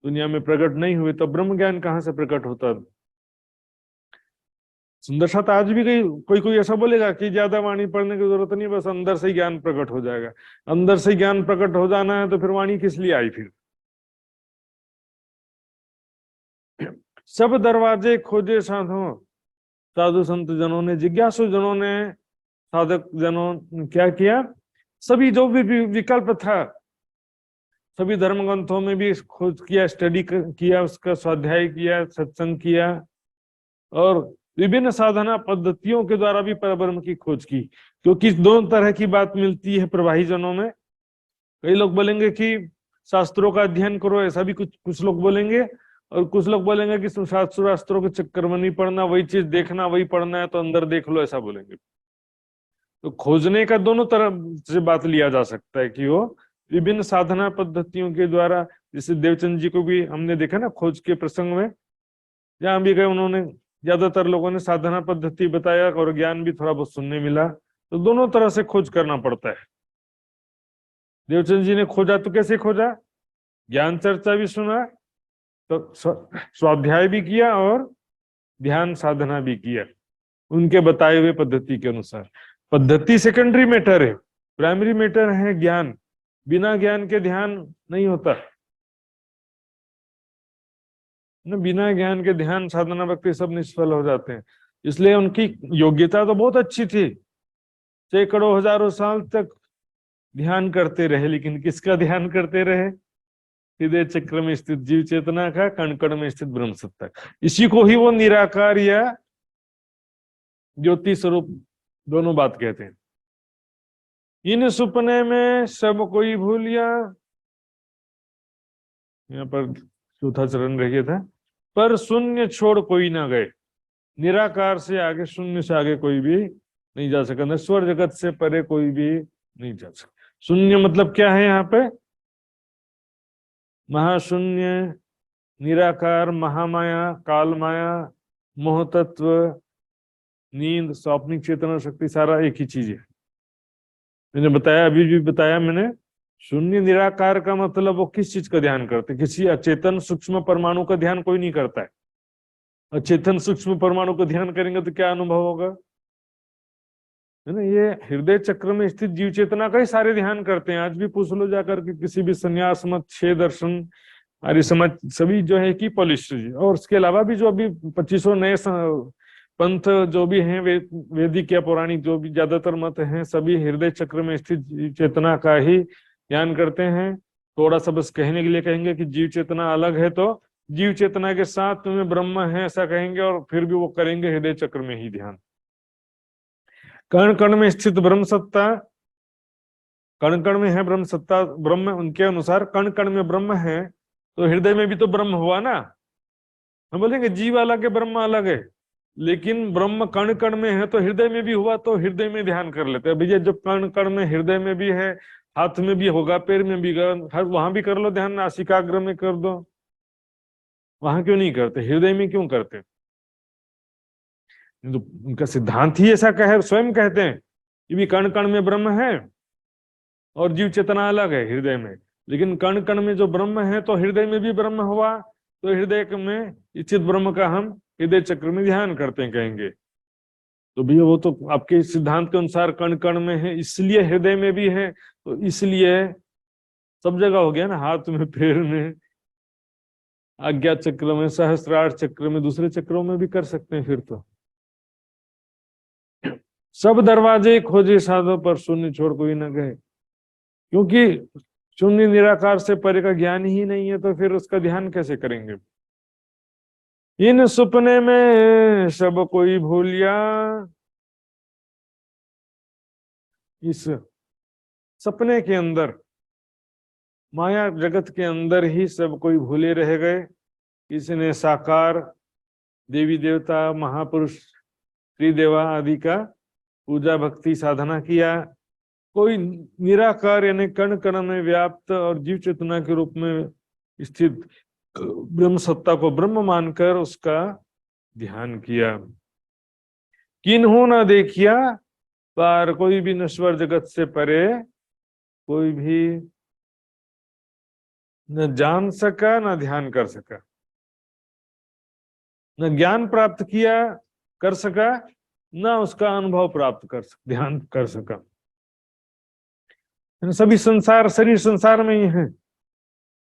दुनिया में प्रकट नहीं हुए तो ब्रह्म ज्ञान कहाँ से प्रकट होता। सुंदर साथ आज भी कोई कोई ऐसा बोलेगा कि ज्यादा वाणी पढ़ने की जरूरत नहीं, बस अंदर से ही ज्ञान प्रकट हो जाएगा। अंदर से ज्ञान प्रकट हो जाना है तो फिर वाणी किस लिए आई फिर। सब दरवाजे खोजे साधो, साधु संत जनों ने, जिज्ञासु जनों ने, साधक जनों ने क्या किया, सभी जो भी विकल्प था सभी धर्म ग्रंथों में भी खोज किया, स्टडी किया, उसका स्वाध्याय किया, सत्संग किया और विभिन्न साधना पद्धतियों के द्वारा भी परब्रह्म की खोज की। क्योंकि दोनों तरह की बात मिलती है प्रवाही जनों में। कई लोग बोलेंगे कि शास्त्रों का अध्ययन करो, ऐसा भी कुछ लोग बोलेंगे, और कुछ लोग बोलेंगे कि शास्त्रों के चक्कर में नहीं पढ़ना, वही चीज देखना, वही पढ़ना है तो अंदर देख लो, ऐसा बोलेंगे। तो खोजने का दोनों तरफ से बात लिया जा सकता है कि वो विभिन्न साधना पद्धतियों के द्वारा, जैसे देवचंद जी को भी हमने देखा ना खोज के प्रसंग में, जहां भी गए उन्होंने ज्यादातर लोगों ने साधना पद्धति बताया और ज्ञान भी थोड़ा बहुत सुनने मिला। तो दोनों तरह से खोज करना पड़ता है। देवचंद जी ने खोजा तो कैसे खोजा, ज्ञान चर्चा भी सुना तो स्वाध्याय भी किया और ध्यान साधना भी किया उनके बताए हुए पद्धति के अनुसार। पद्धति सेकेंडरी मैटर है, प्राइमरी मैटर है ज्ञान। बिना ज्ञान के ध्यान नहीं होता ना, बिना ज्ञान के ध्यान साधना व्यक्ति सब निष्फल हो जाते हैं। इसलिए उनकी योग्यता तो बहुत अच्छी थी, सैकड़ों हजारों साल तक ध्यान करते रहे, लेकिन किसका ध्यान करते रहे, हृदय चक्र में स्थित जीव चेतना का, कण कण में स्थित ब्रह्म सत्ता। इसी को ही वो निराकार या ज्योति स्वरूप दोनों बात कहते हैं। इन सुपने में सब कोई भूलिया, यहाँ पर चौथा चरण रह गया था, पर शून्य छोड़ कोई ना गए। निराकार से आगे, शून्य से आगे कोई भी नहीं जा सका, नश्वर जगत से परे कोई भी नहीं जा सका। शून्य मतलब क्या है यहाँ पे, महाशून्य, निराकार, महामाया, काल माया, मोह तत्व, नींद, स्वप्निक चेतना शक्ति, सारा एक ही चीज है। मैंने बताया, अभी भी बताया मैंने, शून्य निराकार का मतलब वो किस चीज का ध्यान करते, किसी अचेतन सूक्ष्म परमाणु का ध्यान कोई नहीं करता है। अचेतन सूक्ष्म परमाणु का ध्यान करेंगे तो क्या अनुभव होगा, है ना। ये हृदय चक्र में स्थित जीव चेतना का ही सारे ध्यान करते हैं। आज भी पूछ लो जाकर के किसी भी संन्यास मत, छह दर्शन, आर्य समाज, सभी जो है कि पॉलिश, और उसके अलावा भी जो अभी 2500 नए पंथ जो भी हैं, वैदिक या पौराणिक जो भी ज्यादातर मत हैं, सभी हृदय चक्र में स्थित जीव चेतना का ही ध्यान करते हैं। थोड़ा सा बस कहने के लिए कहेंगे कि जीव चेतना अलग है तो जीव चेतना के साथ तुम्हें ब्रह्म है ऐसा कहेंगे, और फिर भी वो करेंगे हृदय चक्र में ही ध्यान। कण कण में स्थित ब्रह्म सत्ता, कण कण में है ब्रह्म सत्ता, ब्रह्म, उनके अनुसार कण कण में ब्रह्म है तो हृदय में भी तो ब्रह्म हुआ ना। हम बोलेंगे जीव अलग है ब्रह्म अलग है, लेकिन ब्रह्म कण कण में है तो हृदय में भी हुआ, तो हृदय में ध्यान कर लेते हैं। भैया जब कण कण में हृदय में भी है, हाथ में भी होगा, पैर में भी, हर वहां भी कर लो ध्यान, नासिकाग्र में कर दो, वहां क्यों नहीं करते, हृदय में क्यों करते। तो उनका सिद्धांत ही ऐसा कहे, स्वयं कहते हैं कि भी कण कण में ब्रह्म है और जीव चेतना अलग है हृदय में। लेकिन कण कण में जो ब्रह्म है तो हृदय में भी ब्रह्म हुआ, तो हृदय में इच्छित ब्रह्म का हम हृदय चक्र में ध्यान करते हैं कहेंगे। तो भैया वो तो आपके सिद्धांत के अनुसार कण कण में है, इसलिए हृदय में भी है, तो इसलिए सब जगह हो गया ना, हाथ में, पैर में, आज्ञा चक्र में, सहस्त्रार चक्र में, दूसरे चक्रों में भी कर सकते हैं। फिर तो सब दरवाजे खोजे साधो पर शून्य छोड़ कोई न गए, क्योंकि शून्य निराकार से परे का ज्ञान ही नहीं है, तो फिर उसका ध्यान कैसे करेंगे। इन सपने में सब कोई भूलिया, इस सपने के अंदर, माया जगत के अंदर ही सब कोई भूले रह गए। किसी ने साकार देवी देवता महापुरुष त्रिदेवा आदि का पूजा भक्ति साधना किया, कोई निराकार यानी कण कण में व्याप्त और जीव चेतना के रूप में स्थित ब्रह्म सत्ता को ब्रह्म मानकर उसका ध्यान किया। किन्हों न देखिया पार, कोई भी नश्वर जगत से परे कोई भी न जान सका न ध्यान कर सका, न ज्ञान प्राप्त किया कर सका, न उसका अनुभव प्राप्त कर सका, ध्यान कर सका। सभी संसार शरीर संसार में ही है।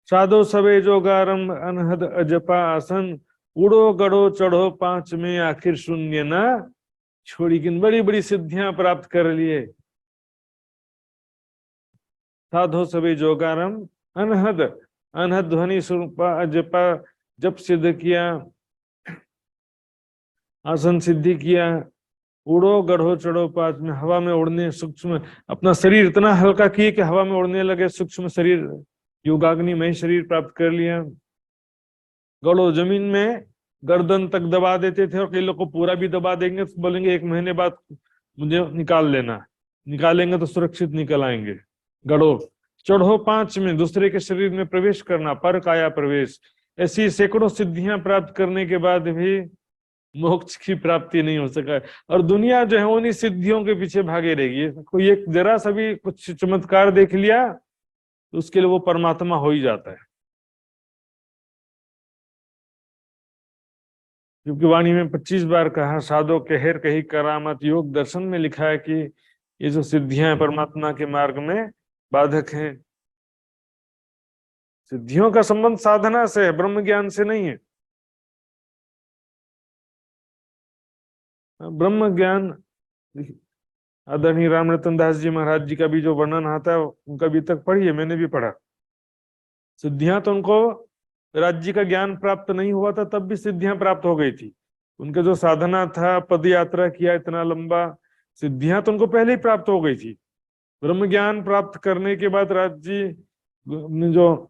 साधो सबे जोगारम अनहद अजपा आसन, उड़ो गड़ो चढ़ो पांच में आखिर शून्य ना छोड़ी। किन बड़ी बड़ी सिद्धियां प्राप्त कर लिए। साधो सबे जोगारम अनहद, अनहद ध्वनि स्वरूपा अजपा जप सिद्ध किया, आसन सिद्धि किया, उड़ो गढ़ो चढ़ो पांच में, हवा में उड़ने, सूक्ष्म अपना शरीर इतना हल्का किए कि हवा में उड़ने लगे, सूक्ष्म शरीर योगाग्निमय शरीर प्राप्त कर लिया। गढ़ो जमीन में गर्दन तक दबा देते थे, और कई लोग को पूरा भी दबा देंगे तो बोलेंगे 1 महीने बाद मुझे निकाल लेना, निकालेंगे तो सुरक्षित निकल आएंगे। गढ़ो चढ़ो पांच में, दूसरे के शरीर में प्रवेश करना, पर काया प्रवेश। ऐसी सैकड़ों सिद्धियां प्राप्त करने के बाद भी मोक्ष की प्राप्ति नहीं हो सका, और दुनिया जो है उन्हीं सिद्धियों के पीछे भागे रहेगी। कोई एक जरा सा भी कुछ चमत्कार देख लिया तो उसके लिए वो परमात्मा हो ही जाता है। क्योंकि वाणी में 25 बार कहा, साधो कहर कही करामत, योग दर्शन में लिखा है कि ये जो सिद्धियां हैं परमात्मा के मार्ग में बाधक हैं। सिद्धियों का संबंध साधना से है, ब्रह्म ज्ञान से नहीं है। ब्रह्म ज्ञान आदरणीय रामरतन दास जी महाराज जी का भी जो वर्णन आता है उनका भी तक पढ़िए, मैंने भी पढ़ा। सिद्धियां तो उनको राज्य का ज्ञान प्राप्त नहीं हुआ था तब भी सिद्धियां प्राप्त हो गई थी। उनका जो साधना था, पद यात्रा किया इतना लंबा, सिद्धियां तो उनको पहले ही प्राप्त हो गई थी। ब्रह्म ज्ञान प्राप्त करने के बाद राज्य में जो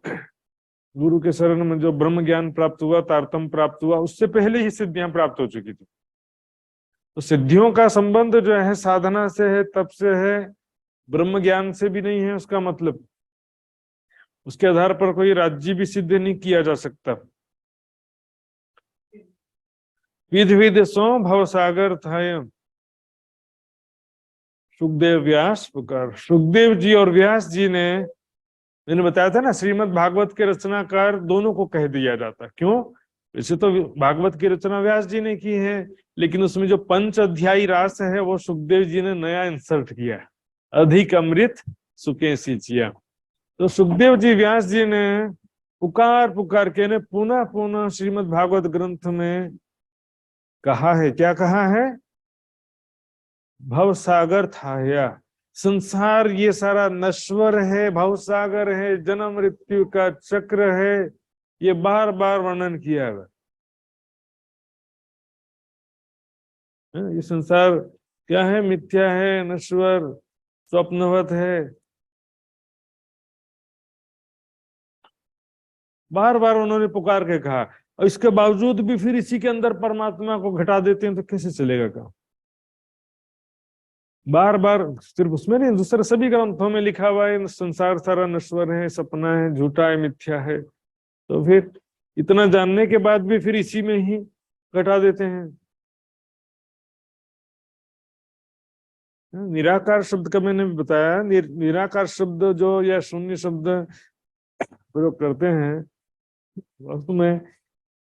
गुरु के शरण में जो ब्रह्म ज्ञान प्राप्त हुआ, तारतम प्राप्त हुआ, उससे पहले ही सिद्धियां प्राप्त हो चुकी थी। तो सिद्धियों का संबंध जो है साधना से है, तब से है, ब्रह्म ज्ञान से भी नहीं है। उसका मतलब उसके आधार पर कोई राज्य भी सिद्ध नहीं किया जा सकता। विध विध सो भव सागर था, सुखदेव व्यास पुकार। सुखदेव जी और व्यास जी ने, मैंने बताया था ना, श्रीमद् भागवत के रचनाकार दोनों को कह दिया जाता। क्यों? वैसे तो भागवत की रचना व्यास जी ने की है, लेकिन उसमें जो 5 अध्यायी रास है वो सुखदेव जी ने नया इंसर्ट किया, अधिक अमृत सुखे सिंचिया। तो सुखदेव जी व्यास जी ने पुकार पुकार के ने पुनः पुनः श्रीमद् भागवत ग्रंथ में कहा है। क्या कहा है? भव सागर था, संसार ये सारा नश्वर है, भव सागर है, जन्म मृत्यु का चक्र है, ये बार बार वर्णन किया है। ये संसार क्या है? मिथ्या है, नश्वर, स्वप्नवत है। बार बार उन्होंने पुकार के कहा, और इसके बावजूद भी फिर इसी के अंदर परमात्मा को घटा देते हैं, तो कैसे चलेगा काम? बार बार सिर्फ उसमें नहीं, दूसरे सभी ग्रंथों में लिखा हुआ है संसार सारा नश्वर है, सपना है, झूठा है, मिथ्या है। तो फिर इतना जानने के बाद भी फिर इसी में ही घटा देते हैं। निराकार शब्द का मैंने बताया, निराकार शब्द जो, या शून्य शब्द, प्रयोग करते हैं, वास्तव में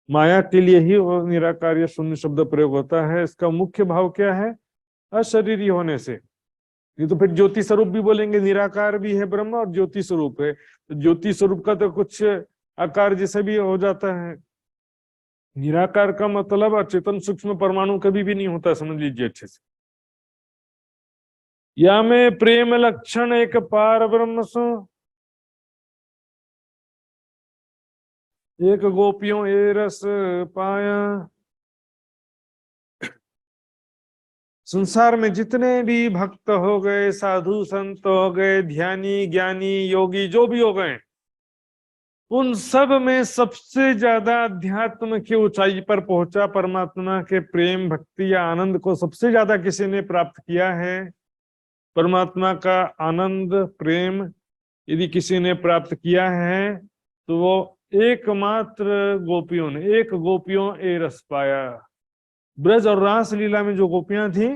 माया के लिए ही वो निराकार या शून्य शब्द प्रयोग होता है। इसका मुख्य भाव क्या है? अशरीरी होने से। ये तो फिर ज्योति स्वरूप भी बोलेंगे, निराकार भी है ब्रह्म और ज्योति स्वरूप है, तो ज्योति स्वरूप का तो कुछ आकार जैसे भी हो जाता है। निराकार का मतलब अचेतन सूक्ष्म परमाणु कभी भी नहीं होता, समझ लीजिए अच्छे से। या में प्रेम लक्षण एक पार ब्रह्म सो, एक गोपियों ए रस पाया। संसार में जितने भी भक्त हो गए, साधु संत हो गए, ध्यानी ज्ञानी योगी जो भी हो गए, उन सब में सबसे ज्यादा अध्यात्म की ऊंचाई पर पहुंचा, परमात्मा के प्रेम भक्ति या आनंद को सबसे ज्यादा किसी ने प्राप्त किया है। परमात्मा का आनंद प्रेम यदि किसी ने प्राप्त किया है तो वो एकमात्र गोपियों ने, एक गोपियों ए रस पाया। ब्रज और रास लीला में जो गोपियां थी,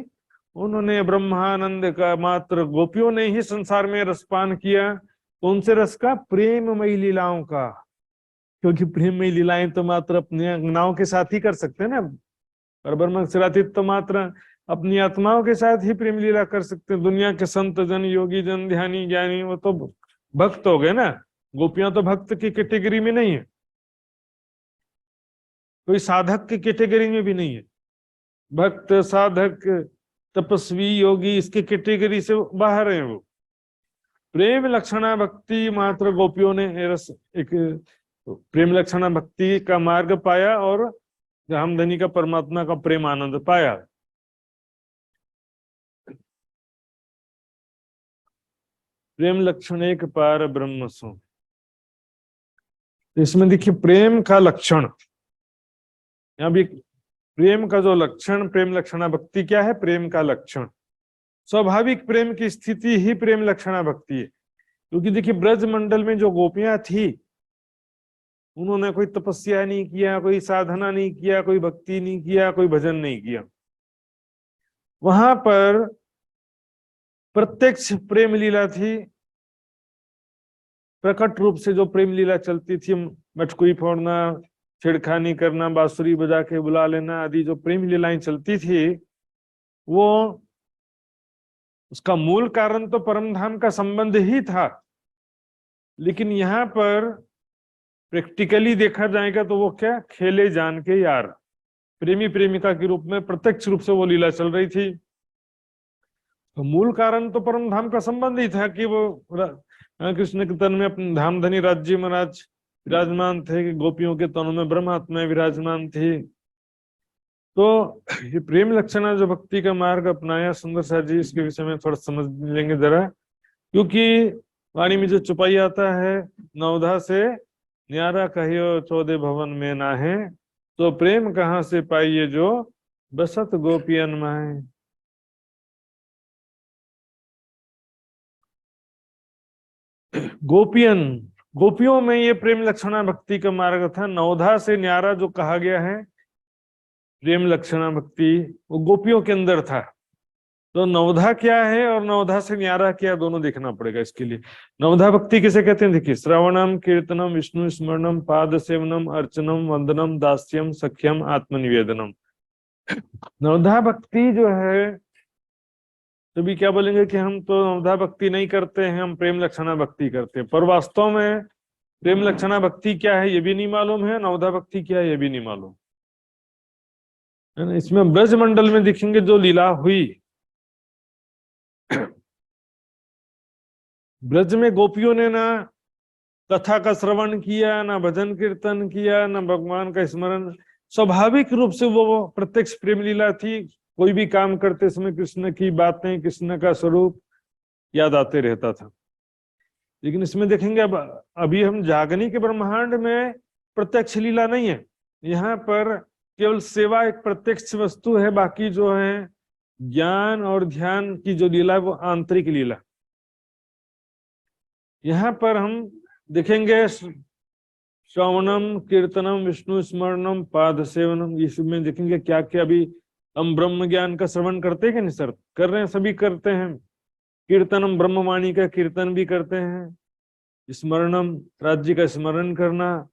उन्होंने ब्रह्मानंद का मात्र गोपियों ने ही संसार में रसपान किया। कौन से रस का? प्रेममयी लीलाओं का, क्योंकि प्रेममयी लीलाएं तो मात्र अपने अंगनाओं के साथ ही कर सकते हैं ना। पर ब्रह्म सिरातीत तो मात्र अपनी आत्माओं के साथ ही प्रेम लीला कर सकते हैं। दुनिया के संत जन, योगी जन, ध्यानी ज्ञानी, वो तो भक्त हो गए ना। गोपियां तो भक्त की कैटेगरी में नहीं है, कोई साधक की कैटेगरी में भी नहीं है। भक्त, साधक, तपस्वी, योगी इसकी कैटेगरी से बाहर है। वो प्रेम लक्षणा भक्ति मात्र गोपियों ने एक प्रेम लक्षणा भक्ति का मार्ग पाया और हमधनी का परमात्मा का प्रेम आनंद पाया। प्रेम लक्षण एक पार ब्रह्म सो। इसमें देखिए प्रेम का लक्षण, यहाँ भी प्रेम का जो लक्षण, प्रेम लक्षणा भक्ति क्या है? प्रेम का लक्षण स्वाभाविक प्रेम की स्थिति ही प्रेम लक्षणा भक्ति है। क्योंकि देखिए ब्रज मंडल में जो गोपियां थी, उन्होंने कोई तपस्या नहीं किया, कोई साधना नहीं किया, कोई भक्ति नहीं किया, कोई भजन नहीं किया। वहां पर प्रत्यक्ष प्रेम लीला थी, प्रकट रूप से जो प्रेम लीला चलती थी, मटकुई फोड़ना, छेड़खानी करना, बांसुरी बजा के बुला लेना आदि जो प्रेम लीलाएं चलती थी, वो उसका मूल कारण तो परम धाम का संबंध ही था। लेकिन यहाँ पर प्रैक्टिकली देखा जाएगा तो वो क्या? खेले जान के यार, प्रेमी प्रेमिका के रूप में प्रत्यक्ष रूप से वो लीला चल रही थी। तो मूल कारण तो परम धाम का संबंध ही था कि वो कृष्ण के तन में अपने धामधनी राज्य महाराज विराजमान थे, कि गोपियों के तनों में ब्रह्मात्मा विराजमान थी। तो ये प्रेम लक्षणा जो भक्ति का मार्ग अपनाया सुंदर सा जी, इसके विषय में थोड़ा समझ लेंगे जरा। क्योंकि वाणी में जो चुपाई आता है, नवधा से न्यारा कहियो 14 भवन में ना है, तो प्रेम कहाँ से पाइए जो बसत गोपियन माए। गोपियन, गोपियों में ये प्रेम लक्षणा भक्ति का मार्ग था। नवधा से न्यारा जो कहा गया है प्रेम लक्षणा भक्ति, वो गोपियों के अंदर था। तो नवधा क्या है और नवधा से न्यारा क्या, दोनों देखना पड़ेगा इसके लिए। नवधा भक्ति किसे कहते हैं? देखिए, श्रवणम, कीर्तनम, विष्णु स्मरणम, पाद सेवनम, अर्चनम, वंदनम, दास्यम, सख्यम, आत्मनिवेदनम। नवधा भक्ति जो है, तभी क्या बोलेंगे कि हम तो नवधा भक्ति नहीं करते हैं, हम प्रेम लक्षणा भक्ति करते हैं। पर वास्तव में प्रेम लक्षणा भक्ति क्या है ये भी नहीं मालूम है, नवधा भक्ति क्या है ये भी नहीं मालूम है ना। इसमें ब्रज मंडल में देखेंगे जो लीला हुई, ब्रज में गोपियों ने ना कथा का श्रवण किया, ना भजन कीर्तन किया, ना भगवान का स्मरण। स्वाभाविक रूप से वो प्रत्यक्ष प्रेम लीला थी। कोई भी काम करते समय कृष्ण की बातें, कृष्ण का स्वरूप याद आते रहता था। लेकिन इसमें देखेंगे अब अभी हम जागनी के ब्रह्मांड में प्रत्यक्ष लीला नहीं है। यहाँ पर केवल सेवा एक प्रत्यक्ष वस्तु है, बाकी जो है ज्ञान और ध्यान की जो लीला है वो आंतरिक लीला। यहाँ पर हम देखेंगे श्रवणम, कीर्तनम, विष्णु स्मरणम, पाद सेवनम, इसमें देखेंगे क्या क्या। अभी हम ब्रह्म ज्ञान का श्रवण करते हैं कि नहीं सर? कर रहे हैं, सभी करते हैं। कीर्तनम, ब्रह्मवाणी का कीर्तन भी करते हैं। स्मरणम, राज्य का स्मरण करना।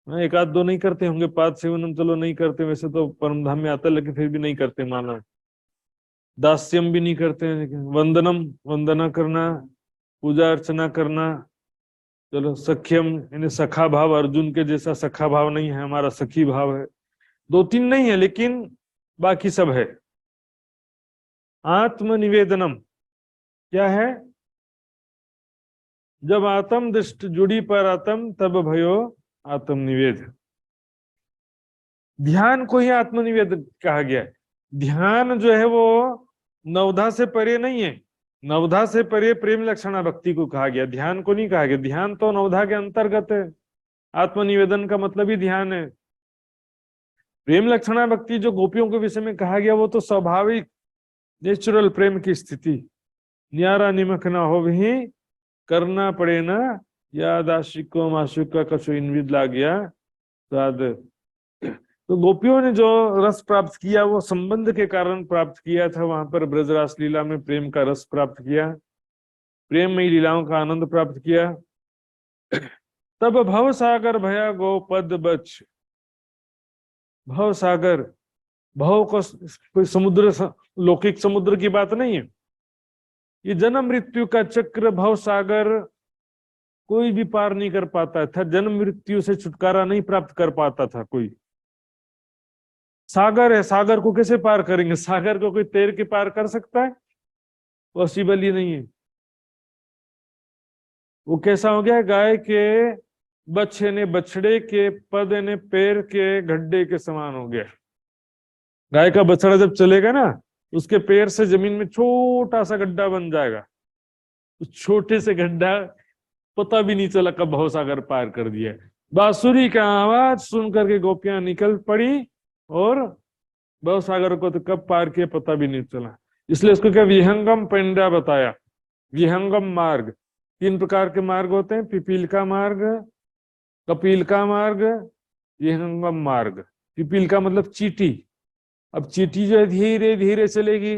एक आध दो नहीं करते होंगे, पाद सेवनम चलो नहीं करते, वैसे तो परम धाम में आता है, लेकिन फिर भी नहीं करते मानव। दास्यम भी नहीं करते हैं, लेकिन वंदनम, वंदना करना, पूजा अर्चना करना। चलो सख्यम, यानी सखा भाव, अर्जुन के जैसा सखा भाव नहीं है, हमारा सखी भाव है। दो तीन नहीं है, लेकिन बाकी सब है। आत्मनिवेदनम क्या है? जब आत्म दृष्ट जुड़ी पर आत्म, तब भयो आत्मनिवेद। ध्यान को ही आत्मनिवेद कहा गया है। ध्यान जो है वो नवधा से परे नहीं है। नवधा से परे प्रेम लक्षणा भक्ति को कहा गया, ध्यान को नहीं कहा गया। ध्यान तो नवधा के अंतर्गत है। आत्मनिवेदन का मतलब ही ध्यान है। प्रेम लक्षणा भक्ति जो गोपियों के विषय में कहा गया, वो तो स्वाभाविक नेचुरल प्रेम की स्थिति। न्यारा निमक ना हो भी करना पड़े ना, याद आशिको माशिक का कछु इनविद ला गया स्वाद। तो गोपियों ने जो रस प्राप्त किया वो संबंध के कारण प्राप्त किया था। वहां पर ब्रजरास लीला में प्रेम का रस प्राप्त किया, प्रेममयी लीलाओं का आनंद प्राप्त किया। तब भव सागर भया गोपद बच। भव सागर, भव को कोई समुद्र, लौकिक समुद्र की बात नहीं है। ये जन्म मृत्यु का चक्र, भव सागर कोई भी पार नहीं कर पाता था। जन्म मृत्यु से छुटकारा नहीं प्राप्त कर पाता था कोई। सागर है, सागर को कैसे पार करेंगे? सागर को कोई तैर के पार कर सकता है? पॉसिबल ही नहीं है। वो कैसा हो गया? गाय के बच्चे ने बछड़े के पद ने पैर के गड्ढे के समान हो गया। गाय का बछड़ा जब चलेगा ना, उसके पैर से जमीन में छोटा सा गड्ढा बन जाएगा। उस छोटे से गड्ढा पता भी नहीं चला कब भवसागर पार कर दिया। बांसुरी का आवाज सुन करके गोपियां निकल पड़ी और भवसागर को तो कब पार किया पता भी नहीं चला। इसलिए इसको क्या विहंगम पेंडा बताया। विहंगम मार्ग, 3 प्रकार के मार्ग होते हैं, पिपील का मार्ग, कपिल का मार्ग, विहंगम मार्ग। पिपील का मतलब चीटी। अब चीटी जो है धीरे धीरे चलेगी,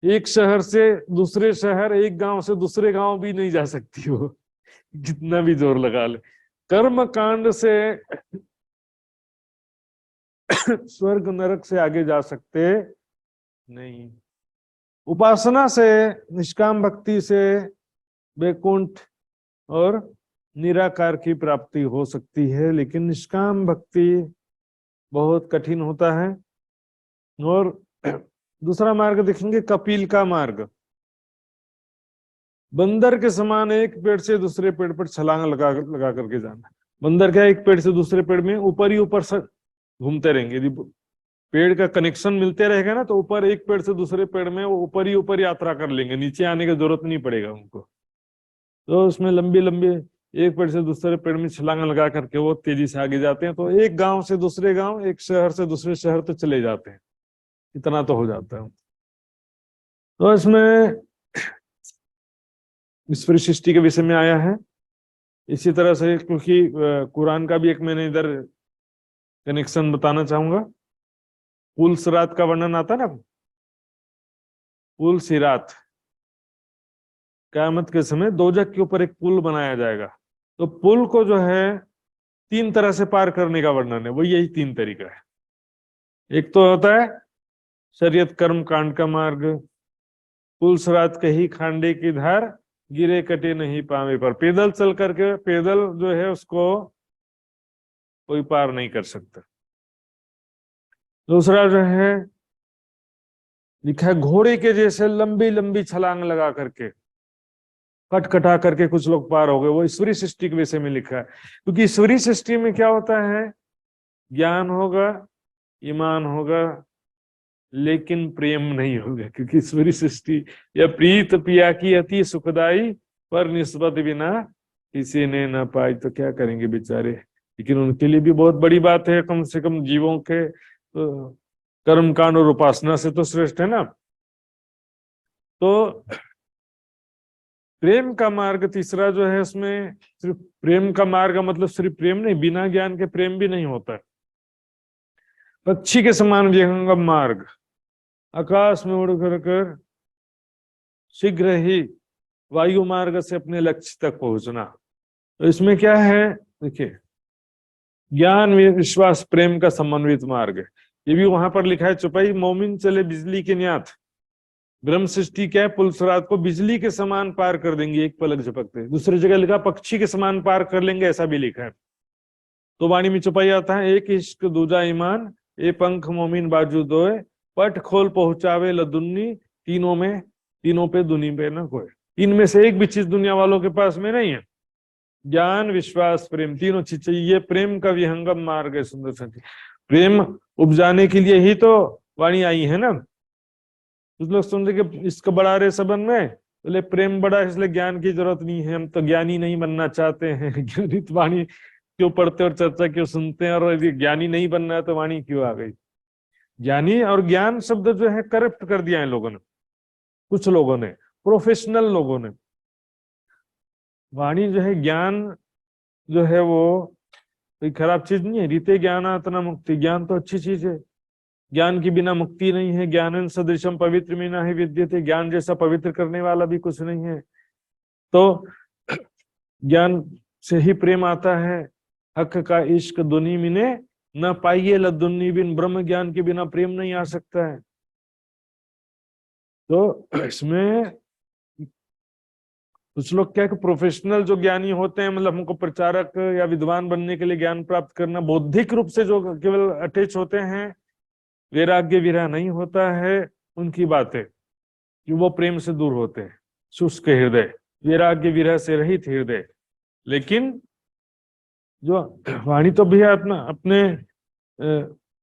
एक शहर से दूसरे शहर, एक गांव से दूसरे गांव भी नहीं जा सकती वो, कितना भी जोर लगा ले। कर्म कांड से स्वर्ग नरक से आगे जा सकते नहीं। उपासना से, निष्काम भक्ति से वैकुंठ और निराकार की प्राप्ति हो सकती है, लेकिन निष्काम भक्ति बहुत कठिन होता है। और दूसरा मार्ग देखेंगे, कपिल का मार्ग। बंदर के समान एक पेड़ से दूसरे पेड़ पर छलांग लगा करके जाना। बंदर क्या, एक पेड़ से दूसरे पेड़ में ऊपर ही ऊपर से घूमते रहेंगे। यदि पेड़ का कनेक्शन मिलते रहेगा ना, तो ऊपर एक पेड़ से दूसरे पेड़ में वो ऊपर ही ऊपर यात्रा कर लेंगे, नीचे आने की जरूरत नहीं पड़ेगा उनको। तो उसमें लंबी लंबी एक पेड़ से दूसरे पेड़ में छलांग लगा करके वो तेजी से आगे जाते हैं। तो एक गांव से दूसरे गांव, एक शहर से दूसरे शहर तो चले जाते हैं, इतना तो हो जाता है। तो इसमें ईश्वरी सृष्टि के विषय में आया है। इसी तरह से, क्योंकि कुरान का भी एक मैंने इधर कनेक्शन बताना चाहूंगा। पुल सिरात का वर्णन आता है ना, पुल सिरात, क़यामत के समय दोजख के ऊपर एक पुल बनाया जाएगा। तो पुल को जो है 3 तरह से पार करने का वर्णन है, वो यही 3 तरीका है। एक तो होता है शरीयत कर्म कांड का मार्ग, पुल सिरात कही खांडे की धार, गिरे कटे नहीं पावे पर। पैदल चल करके, पैदल जो है उसको कोई पार नहीं कर सकता। दूसरा जो है लिखा है घोड़े के जैसे लंबी लंबी छलांग लगा करके, कटकटा करके कुछ लोग पार हो गए। वो ईश्वरी सृष्टि के विषय में लिखा है। क्योंकि ईश्वरी सृष्टि में क्या होता है, ज्ञान होगा, ईमान होगा, लेकिन प्रेम नहीं होगा। क्योंकि ईश्वरी सृष्टि या प्रीत पिया की अति सुखदाई, पर निस्बत बिना किसी ने ना पाई। तो क्या करेंगे बेचारे, लेकिन उनके लिए भी बहुत बड़ी बात है। कम से कम जीवों के कर्म कांड और उपासना से तो श्रेष्ठ है ना। तो प्रेम का मार्ग तीसरा जो है, उसमें सिर्फ प्रेम का मार्ग का मतलब सिर्फ प्रेम नहीं, बिना ज्ञान के प्रेम भी नहीं होता है। पक्षी के समान विहंगम मार्ग, आकाश में उड़ कर शीघ्र ही वायु मार्ग से अपने लक्ष्य तक पहुंचना। तो इसमें क्या है, देखिए, ज्ञान विश्वास प्रेम का समन्वित मार्ग है। ये भी वहां पर लिखा है, चौपाई मोमिन चले बिजली के न्याथ, ब्रह्म सृष्टि क्या है, पुलसरात को बिजली के समान पार कर देंगे एक पलक झपकते। दूसरी जगह लिखा पक्षी के समान पार कर लेंगे, ऐसा भी लिखा है। तो वाणी में चौपाई आता है, एक इश्क दूजा ईमान, ए पंख मोमिन बाजू दोए, पट खोल पहुंचावे लदुन्नी, तीनों पे दुनी पे ना कोई। इनमें से एक भी चीज दुनिया वालों के पास में नहीं है। ज्ञान विश्वास प्रेम, तीनों चीज चाहिए। ये प्रेम का विहंगम मार्ग है सुंदर साथी। प्रेम उपजाने के लिए ही तो वाणी आई है ना। कुछ लोग सुन रहे कि इसका बड़ा रे सबन में, बोले प्रेम बड़ा है इसलिए ज्ञान की जरूरत नहीं है, हम तो ज्ञानी नहीं बनना चाहते हैं। ज्ञानित वाणी क्यों पढ़ते और चर्चा क्यों सुनते हैं, और यदि ज्ञानी नहीं बनना है तो वाणी क्यों आ गई। ज्ञानी और ज्ञान शब्द जो है करप्ट कर दिया है लोगों ने, कुछ लोगों ने, प्रोफेशनल लोगों ने। वाणी जो है, ज्ञान जो है वो कोई खराब चीज नहीं है। रीते ज्ञानातना मुक्ति, ज्ञान तो अच्छी चीज है। ज्ञान के बिना मुक्ति नहीं है। ज्ञानन सदृशम पवित्र में ना ही विद्यते, ज्ञान जैसा पवित्र करने वाला भी कुछ नहीं है। तो ज्ञान से ही प्रेम आता है। हक का इश्क दुनी मिने न पाइये लदुन्नी बिन, ब्रह्म ज्ञान के बिना प्रेम नहीं आ सकता है। तो इसमें कुछ लोग क्या, प्रोफेशनल जो ज्ञानी होते हैं, मतलब हमको प्रचारक या विद्वान बनने के लिए ज्ञान प्राप्त करना, बौद्धिक रूप से जो केवल अटैच होते हैं, वैराग्य विरह नहीं होता है, उनकी बात है कि वो प्रेम से दूर होते हैं। शुष्क हृदय, वैराग्य विरह से रहित हृदय। लेकिन जो वाणी तो भी अपने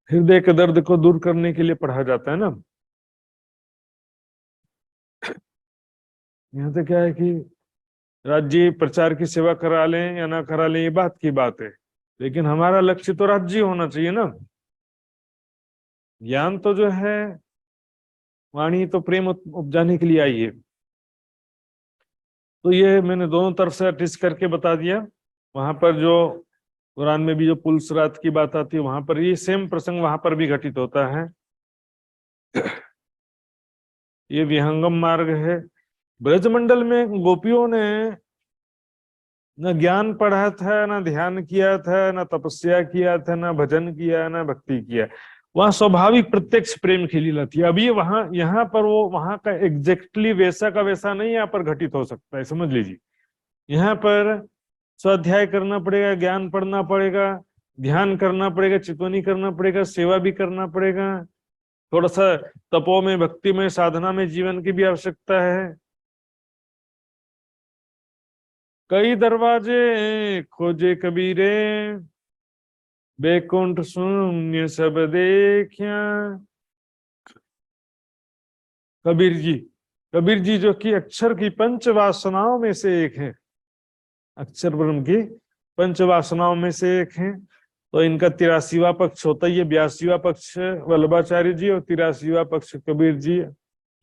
हृदय के दर्द को दूर करने के लिए पढ़ा जाता है ना। यहाँ तो क्या है कि राज्य प्रचार की सेवा करा लें या ना करा लें, ये बात की बात है, लेकिन हमारा लक्ष्य तो राज्य होना चाहिए ना। ज्ञान तो जो है, वाणी तो प्रेम उपजाने के लिए आई है। तो ये मैंने दोनों तरफ से अटैच करके बता दिया। वहां पर जो कुरान में भी जो पुलसरात की बात आती है, वहां पर ये सेम प्रसंग वहां पर भी घटित होता है। ये विहंगम मार्ग है। ब्रजमंडल में गोपियों ने न ज्ञान पढ़ा था, न ध्यान किया था, न तपस्या किया था, न भजन किया, न भक्ति किया। वहां स्वाभाविक प्रत्यक्ष प्रेम की लीला थी। अभी वहां यहाँ पर वो वहां का एग्जैक्टली वैसा का वैसा नहीं यहाँ पर घटित हो सकता है, समझ लीजिए। यहाँ पर स्वाध्याय करना पड़ेगा, ज्ञान पढ़ना पड़ेगा, ध्यान करना पड़ेगा, चितवनी करना पड़ेगा, सेवा भी करना पड़ेगा, थोड़ा सा तपो में, भक्ति में, साधना में जीवन की भी आवश्यकता है। कई दरवाजे खोजे कबीरे, बैकुंठ शून्य सब देखिया। कबीर जी जो कि अक्षर की पंच वासनाओं में से एक है, अक्षर ब्रह्म की पंच वासनाओं में से एक है। तो इनका 83वां पक्ष होता है। ये 82वां पक्ष वल्लभाचार्य जी और 83वां पक्ष कबीर जी,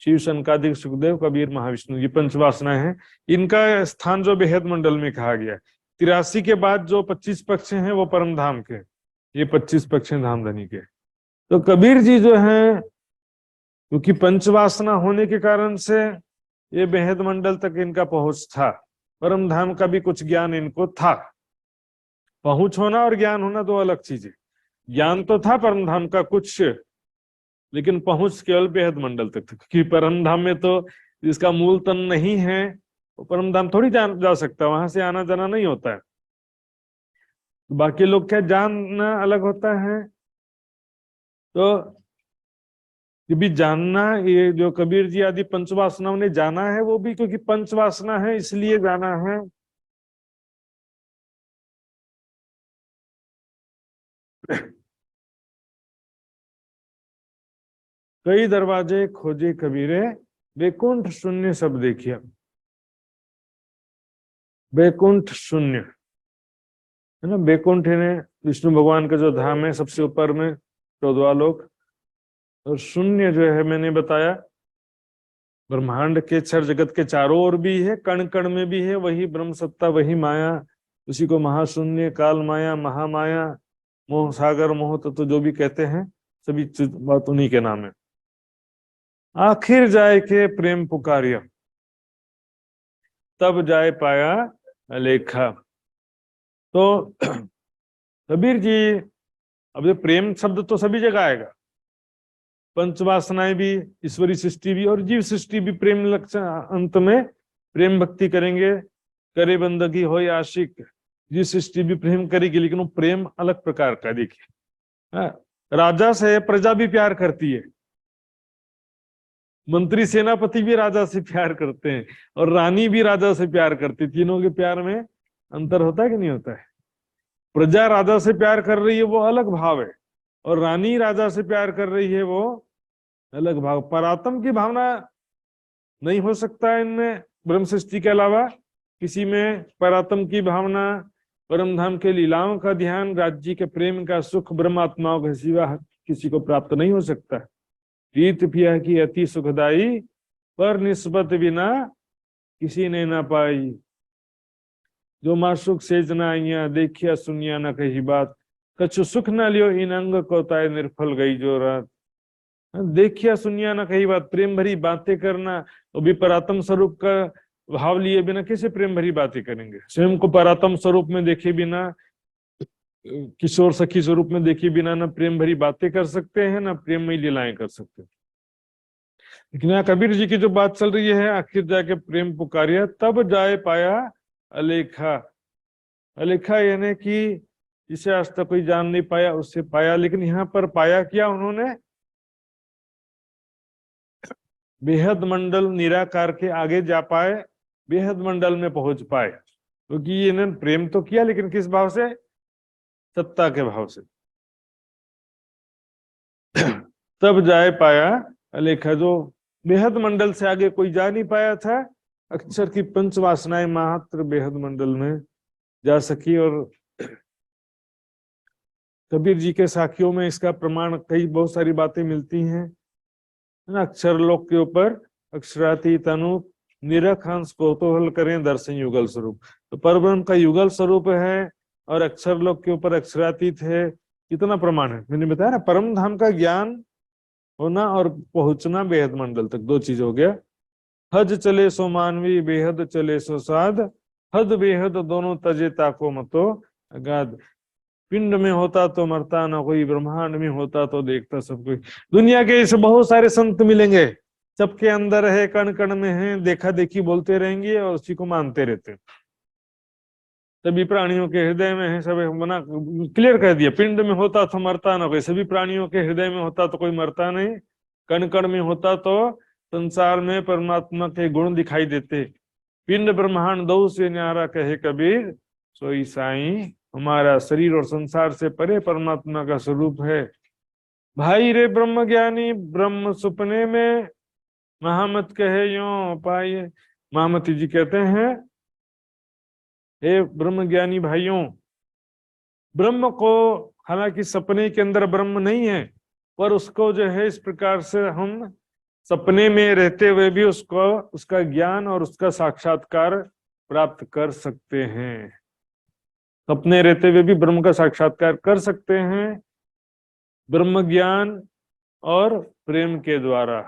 शिव शनकादिक सुखदेव कबीर महाविष्णु, ये पंचवासना है। इनका स्थान जो बेहद मंडल में कहा गया है। 83 के बाद जो 25 पक्ष हैं वो परम धाम के, ये 25 पक्ष हैं धामधनी के। तो कबीर जी जो हैं, क्योंकि पंचवासना होने के कारण से ये बेहद मंडल तक इनका पहुंच था। परम धाम का भी कुछ ज्ञान इनको था। पहुंच होना और ज्ञान होना दो अलग चीजें। ज्ञान तो था परम धाम का कुछ, लेकिन पहुंच केवल बेहद मंडल तक थी। क्योंकि परम धाम में तो जिसका मूल तन नहीं है वो परम धाम थोड़ी जा सकता, वहां से आना जाना नहीं होता है। बाकी लोग क्या, जानना अलग होता है। तो ये भी जानना, ये जो कबीर जी आदि पंचवासनाओं ने जाना है, वो भी क्योंकि पंचवासना है इसलिए जाना है। कई दरवाजे खोजे कबीरे, बैकुंठ शून्य सब देखिए। बैकुंठ शून्य है ना, बैकुंठ है विष्णु भगवान का जो धाम है सबसे ऊपर में, 14वां लोक। और शून्य जो है मैंने बताया ब्रह्मांड के क्षर जगत के चारों ओर भी है, कण कण में भी है, वही ब्रह्म सत्ता, वही माया। उसी को महाशून्य, काल माया, महामाया, मोह सागर, मोह तत्व जो भी कहते हैं, सभी बात उन्हीं के नाम है। आखिर जाए के प्रेम पुकारिया, तब जाए पाया अलेखा। तो कबीर जी, अब ये प्रेम शब्द तो सभी जगह आएगा, पंचवासनाएं भी, ईश्वरी सृष्टि भी और जीव सृष्टि भी प्रेम लक्षण, अंत में प्रेम भक्ति करेंगे, करे बंदगी हो या आशिक, जीव सृष्टि भी प्रेम करेगी, लेकिन वो प्रेम अलग प्रकार का। देखिए, हाँ, राजा से प्रजा भी प्यार करती है, मंत्री सेनापति भी राजा से प्यार करते हैं, और रानी भी राजा से प्यार करती है। तीनों के प्यार में अंतर होता है कि नहीं होता है? प्रजा राजा से प्यार कर रही है, वो अलग भाव है, और रानी राजा से प्यार कर रही है, वो अलग भाव। परात्म की भावना नहीं हो सकता है इनमें, ब्रह्म सृष्टि के अलावा किसी में परात्म की भावना, परम धाम के लीलाओं का ध्यान, राज्य के प्रेम का सुख, ब्रह्मात्माओं के सिवा किसी को प्राप्त नहीं हो सकता। प्रीत पिया की अति सुखदाई, पर निस्बत बिना किसी ने ना पाई। जो मासुक सेज ना आइया, देखिया सुनिया न कही बात, कछु सुख न लियो इन अंग को ताय, निर्फल गई जो रात। देखिया सुनिया न कही बात, प्रेम भरी बातें करना, वो भी परात्म स्वरूप का भाव लिए बिना कैसे प्रेम भरी बातें करेंगे? स्वयं को परात्म स्वरूप में देखे बिना, किशोर सखी स्वरूप में देखे बिना न प्रेम भरी बातें कर सकते हैं, न प्रेममयी लीलाएं कर सकते हैं। लेकिन यहाँ कबीर जी की जो बात चल रही है, आखिर जाके प्रेम पुकारिया तब जाए पाया अलेखा। अलेखा यानी कि जिसे आज तक कोई जान नहीं पाया, उससे पाया। लेकिन यहाँ पर पाया क्या उन्होंने? बेहद मंडल निराकार के आगे जा पाए, बेहद मंडल में पहुंच पाए, क्योंकि ये इन्होंने प्रेम तो किया, लेकिन किस भाव से? सत्ता के भाव से। तब जाए पाया अलेखा, जो बेहद मंडल से आगे कोई जा नहीं पाया था, अक्षर की पंचवासनाएं मात्र बेहद मंडल में जा सकी। और कबीर जी के साखियों में इसका प्रमाण कई बहुत सारी बातें मिलती हैं। अक्षर लोक के ऊपर अक्षराती तनु निरखांश कौतूहल करें दर्शन युगल स्वरूप। तो परब्रह्म का युगल स्वरूप है और अक्षर लोक के ऊपर अक्षरातीत है, कितना प्रमाण है? मैंने बताया ना, परम धाम का ज्ञान होना और पहुंचना बेहद मंडल तक, दो चीज हो गया। हज चले सो मानवी, बेहद चले सो साध, हद बेहद दोनों तजे ताको मतो अगाध। पिंड में होता तो मरता ना कोई, ब्रह्मांड में होता तो देखता सब कोई। दुनिया के ऐसे बहुत सारे संत मिलेंगे, सबके अंदर है, कण कण में है, देखा देखी बोलते रहेंगे और उसी को मानते रहते। सभी प्राणियों के हृदय में है, सब मना क्लियर कर दिया। पिंड में होता तो मरता ना कोई, सभी प्राणियों के हृदय में होता तो कोई मरता नहीं, कण कण में होता तो संसार में परमात्मा के गुण दिखाई देते। पिंड ब्रह्मांड दो से न्यारा कहे कबीर, सोई साईं हमारा शरीर और संसार से परे परमात्मा का स्वरूप है। भाई रे ब्रह्म ज्ञानी, ब्रह्म सुपने में महामत कहे यो पाए। महामती जी कहते हैं, हे ब्रह्म ज्ञानी भाइयों, ब्रह्म को हालांकि सपने के अंदर ब्रह्म नहीं है, पर उसको जो है इस प्रकार से हम सपने में रहते हुए भी उसको, उसका ज्ञान और उसका साक्षात्कार प्राप्त कर सकते हैं। सपने रहते हुए भी ब्रह्म का साक्षात्कार कर सकते हैं, ब्रह्म ज्ञान और प्रेम के द्वारा।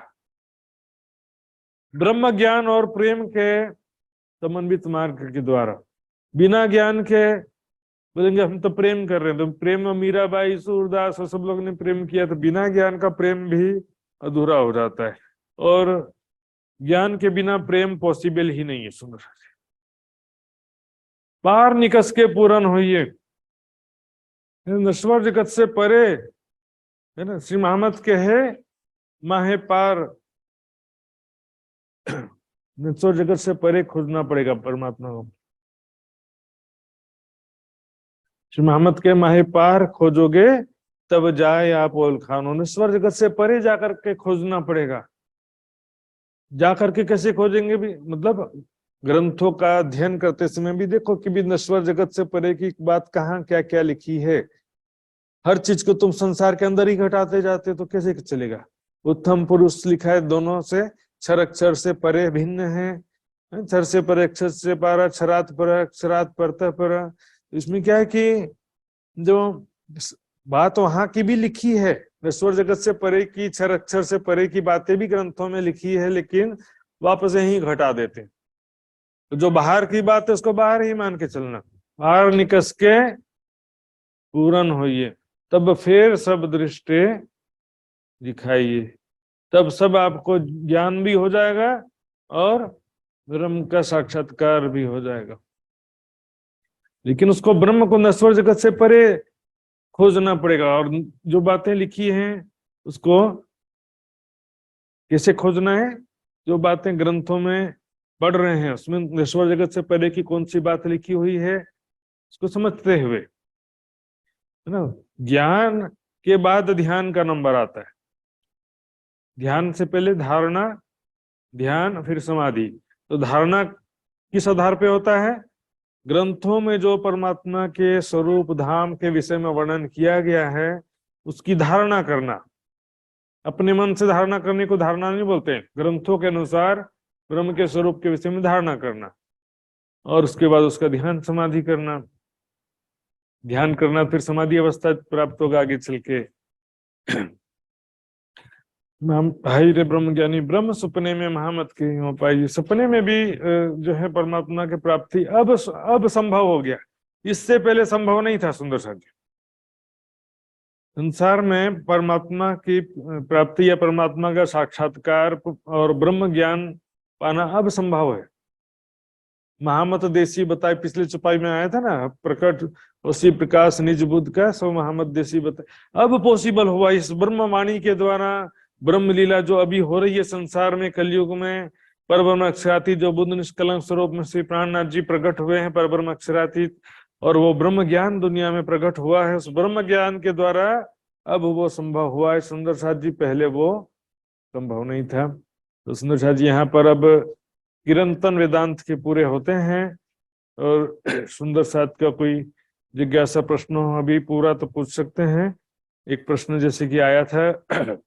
ब्रह्म ज्ञान और प्रेम के समन्वित मार्ग के द्वारा। बिना ज्ञान के बोलेंगे हम तो प्रेम कर रहे हैं, तो प्रेम में मीराबाई, सूरदास और सब लोग ने प्रेम किया, तो बिना ज्ञान का प्रेम भी अधूरा हो जाता है, और ज्ञान के बिना प्रेम पॉसिबल ही नहीं है। सुंदर पार निकस के पूरन होइए, नश्वर जगत से परे है ना। श्री मोहम्मद के है माहे पार, नश्वर जगत से परे खोजना पड़ेगा परमात्मा को। श्री मोहम्मद के माहे पार खोजोगे तब जाए आप ओल खानो। नश्वर जगत से परे जाकर के खोजना पड़ेगा। जाकर के कैसे खोजेंगे भी, मतलब ग्रंथों का अध्ययन करते समय भी देखो कि भी नश्वर जगत से परे की बात कहाँ क्या क्या लिखी है। हर चीज को तुम संसार के अंदर ही घटाते जाते तो कैसे चलेगा। उत्तम पुरुष लिखा है, दोनों से क्षर अक्षर से परे भिन्न है, क्षर से परे अक्षर से पारा, क्षरात पर अक्षरात परतः पर। इसमें क्या है कि जो बात वहां की भी लिखी है, नश्वर जगत से परे की, क्षर अक्षर से परे की बातें भी ग्रंथों में लिखी है, लेकिन वापस यही घटा देते हैं। तो जो बाहर की बात है उसको बाहर ही मान के चलना, बाहर निकस के पूर्ण होइए, तब फिर सब दृष्टि दिखाइए, तब सब आपको ज्ञान भी हो जाएगा और ब्रह्म का साक्षात्कार भी हो जाएगा। लेकिन उसको ब्रह्म को नश्वर जगत से परे खोजना पड़ेगा। और जो बातें लिखी हैं उसको कैसे खोजना है? जो बातें ग्रंथों में पढ़ रहे हैं उसमें नश्वर जगत से परे की कौन सी बात लिखी हुई है उसको समझते हुए, है ना। ज्ञान के बाद ध्यान का नंबर आता है। ध्यान से पहले धारणा, ध्यान, फिर समाधि। तो धारणा किस आधार पे होता है? ग्रंथों में जो परमात्मा के स्वरूप धाम के विषय में वर्णन किया गया है उसकी धारणा करना। अपने मन से धारणा करने को धारणा नहीं बोलते, ग्रंथों के अनुसार ब्रह्म के स्वरूप के विषय में धारणा करना, और उसके बाद उसका ध्यान समाधि करना। ध्यान करना फिर समाधि अवस्था प्राप्त होगा आगे चल के। भाई रे ब्रह्म ज्ञानी ब्रह्म सपने में महामत के हो पाई। सपने में भी जो है परमात्मा की प्राप्ति अब संभव हो गया, इससे पहले संभव नहीं था। सुंदर साथ जी, संसार में परमात्मा की प्राप्ति या परमात्मा का साक्षात्कार और ब्रह्म ज्ञान पाना अब संभव है। महामत देसी बताए, पिछले चौपाई में आया था ना, प्रकट उसी प्रकाश निज बुद्ध का सो महामत देसी बताए। अब पॉसिबल हुआ इस ब्रह्म वाणी के द्वारा। ब्रह्म लीला जो अभी हो रही है संसार में कलयुग में, परब्रह्म अक्षरातीत जो बुद्ध निष्कलंक स्वरूप में श्री प्राणनाथ जी प्रकट हुए हैं, परब्रह्म अक्षरातीत, और वो ब्रह्म ज्ञान दुनिया में प्रकट हुआ है। उस ब्रह्म ज्ञान के द्वारा अब वो संभव हुआ है। सुंदर साथ जी, पहले वो संभव नहीं था। तो सुंदर साथ जी यहाँ पर अब किरंतन वेदांत के पूरे होते हैं। और सुंदर साथ का कोई जिज्ञासा प्रश्न हो अभी पूरा तो पूछ सकते हैं। एक प्रश्न जैसे कि आया था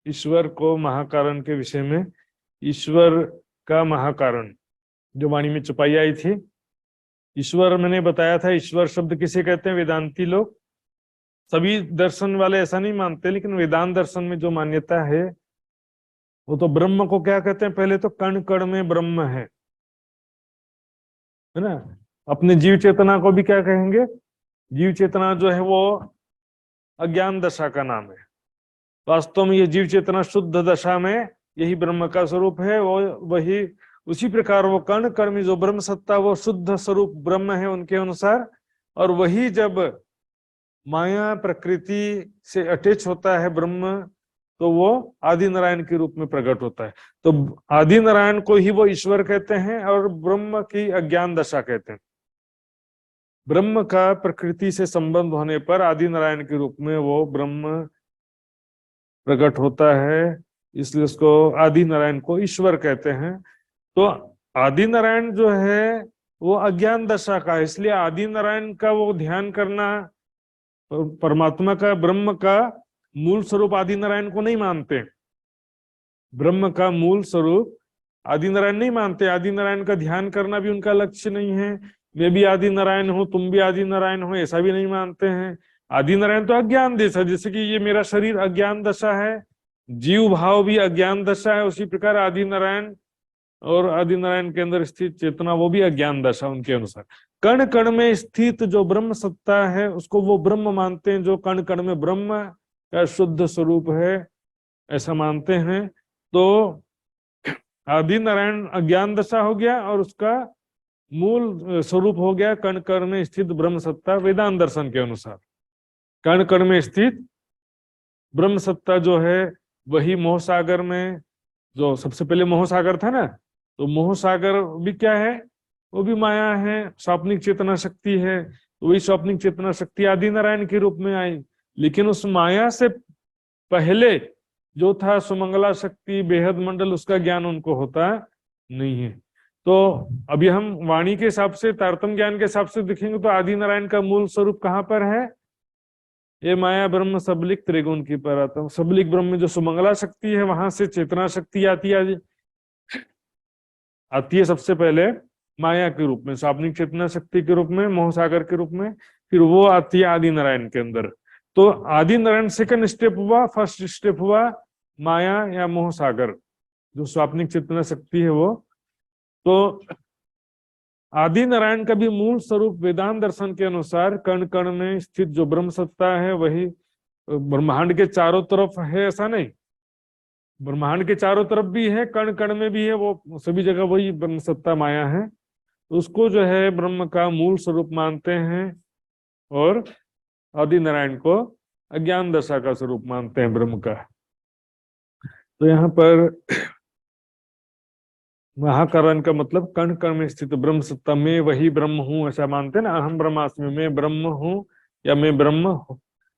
ईश्वर को महाकारण के विषय में, ईश्वर का महाकारण जो वाणी में चौपाई आई थी। ईश्वर मैंने बताया था, ईश्वर शब्द किसे कहते हैं? वेदांती लोग, सभी दर्शन वाले ऐसा नहीं मानते, लेकिन वेदांत दर्शन में जो मान्यता है वो तो ब्रह्म को क्या कहते हैं? पहले तो कण कण में ब्रह्म है ना। अपने जीव चेतना को भी क्या कहेंगे? जीव चेतना जो है वो अज्ञान दशा का नाम है। वास्तव में ये जीव चेतना शुद्ध दशा में यही ब्रह्म का स्वरूप है। वो वही उसी प्रकार वो कण कण में जो ब्रह्म सत्ता वो शुद्ध स्वरूप ब्रह्म है उनके अनुसार। और वही जब माया प्रकृति से अटैच होता है ब्रह्म, तो वो आदि नारायण के रूप में प्रकट होता है। तो आदि नारायण को ही वो ईश्वर कहते हैं और ब्रह्म की अज्ञान दशा कहते हैं। ब्रह्म का प्रकृति से संबंध होने पर आदि नारायण के रूप में वो ब्रह्म प्रकट होता है, इसलिए उसको आदि नारायण को ईश्वर कहते हैं। तो आदि नारायण जो है वो अज्ञान दशा का है, इसलिए आदि नारायण का वो ध्यान करना। परमात्मा का, ब्रह्म का मूल स्वरूप आदि नारायण को नहीं मानते। ब्रह्म का मूल स्वरूप आदि नारायण नहीं मानते। आदि नारायण का ध्यान करना भी उनका लक्ष्य नहीं है। मैं भी आदि नारायण हूं, तुम भी आदि नारायण हो, ऐसा भी नहीं मानते हैं। आदि नारायण तो अज्ञान दशा, जैसे कि ये मेरा शरीर अज्ञान दशा है, जीव भाव भी अज्ञान दशा है, उसी प्रकार आदि नारायण और आदि नारायण के अंदर स्थित चेतना वो भी अज्ञान दशा उनके अनुसार। कण कण में स्थित जो ब्रह्म सत्ता है उसको वो ब्रह्म मानते हैं, जो कण कण में ब्रह्म का शुद्ध स्वरूप है, ऐसा मानते हैं। तो आदि नारायण अज्ञान दशा हो गया और उसका मूल स्वरूप हो गया कण कण में स्थित ब्रह्म सत्ता वेदांत दर्शन के अनुसार। कण कण में स्थित ब्रह्म सत्ता जो है वही मोह सागर में, जो सबसे पहले मोह सागर था ना, तो मोह सागर भी क्या है? वो भी माया है, स्वप्निक चेतना शक्ति है। तो वही स्वप्निक चेतना शक्ति आदि नारायण के रूप में आई। लेकिन उस माया से पहले जो था सुमंगला शक्ति, बेहद मंडल, उसका ज्ञान उनको होता नहीं है। तो अभी हम वाणी के हिसाब से, तारतम ज्ञान के हिसाब से देखेंगे तो आदि नारायण का मूल स्वरूप कहाँ पर है? ये माया ब्रह्म सबलिक त्रिगुण की परात्म। सबलिक ब्रह्म में जो सुमंगला शक्ति है वहां से चेतना शक्ति आती है सबसे पहले माया के रूप में, स्वाप्निक चेतना शक्ति के रूप में, मोह सागर के रूप में, फिर वो आती है आदि नारायण के अंदर। तो आदि नारायण सेकंड स्टेप हुआ, फर्स्ट स्टेप हुआ माया या मोह सागर, जो स्वाप्निक चेतना शक्ति है वो। तो आदि नारायण का भी मूल स्वरूप वेदांत दर्शन के अनुसार कण कण में स्थित जो ब्रह्म सत्ता है वही ब्रह्मांड के चारों तरफ है, ऐसा नहीं। ब्रह्मांड के चारों तरफ भी है, कण कण में भी है, वो सभी जगह वही ब्रह्म सत्ता माया है। उसको जो है ब्रह्म का मूल स्वरूप मानते हैं, और आदि नारायण को अज्ञान दशा का स्वरूप मानते हैं ब्रह्म का। तो यहाँ पर महाकरण का मतलब कण कण में स्थित ब्रह्म सत्ता में वही ब्रह्म हूं, ऐसा मानते हैं ना। अहम ब्रह्मास्मि, मैं ब्रह्म हूं, या मैं ब्रह्म हूं।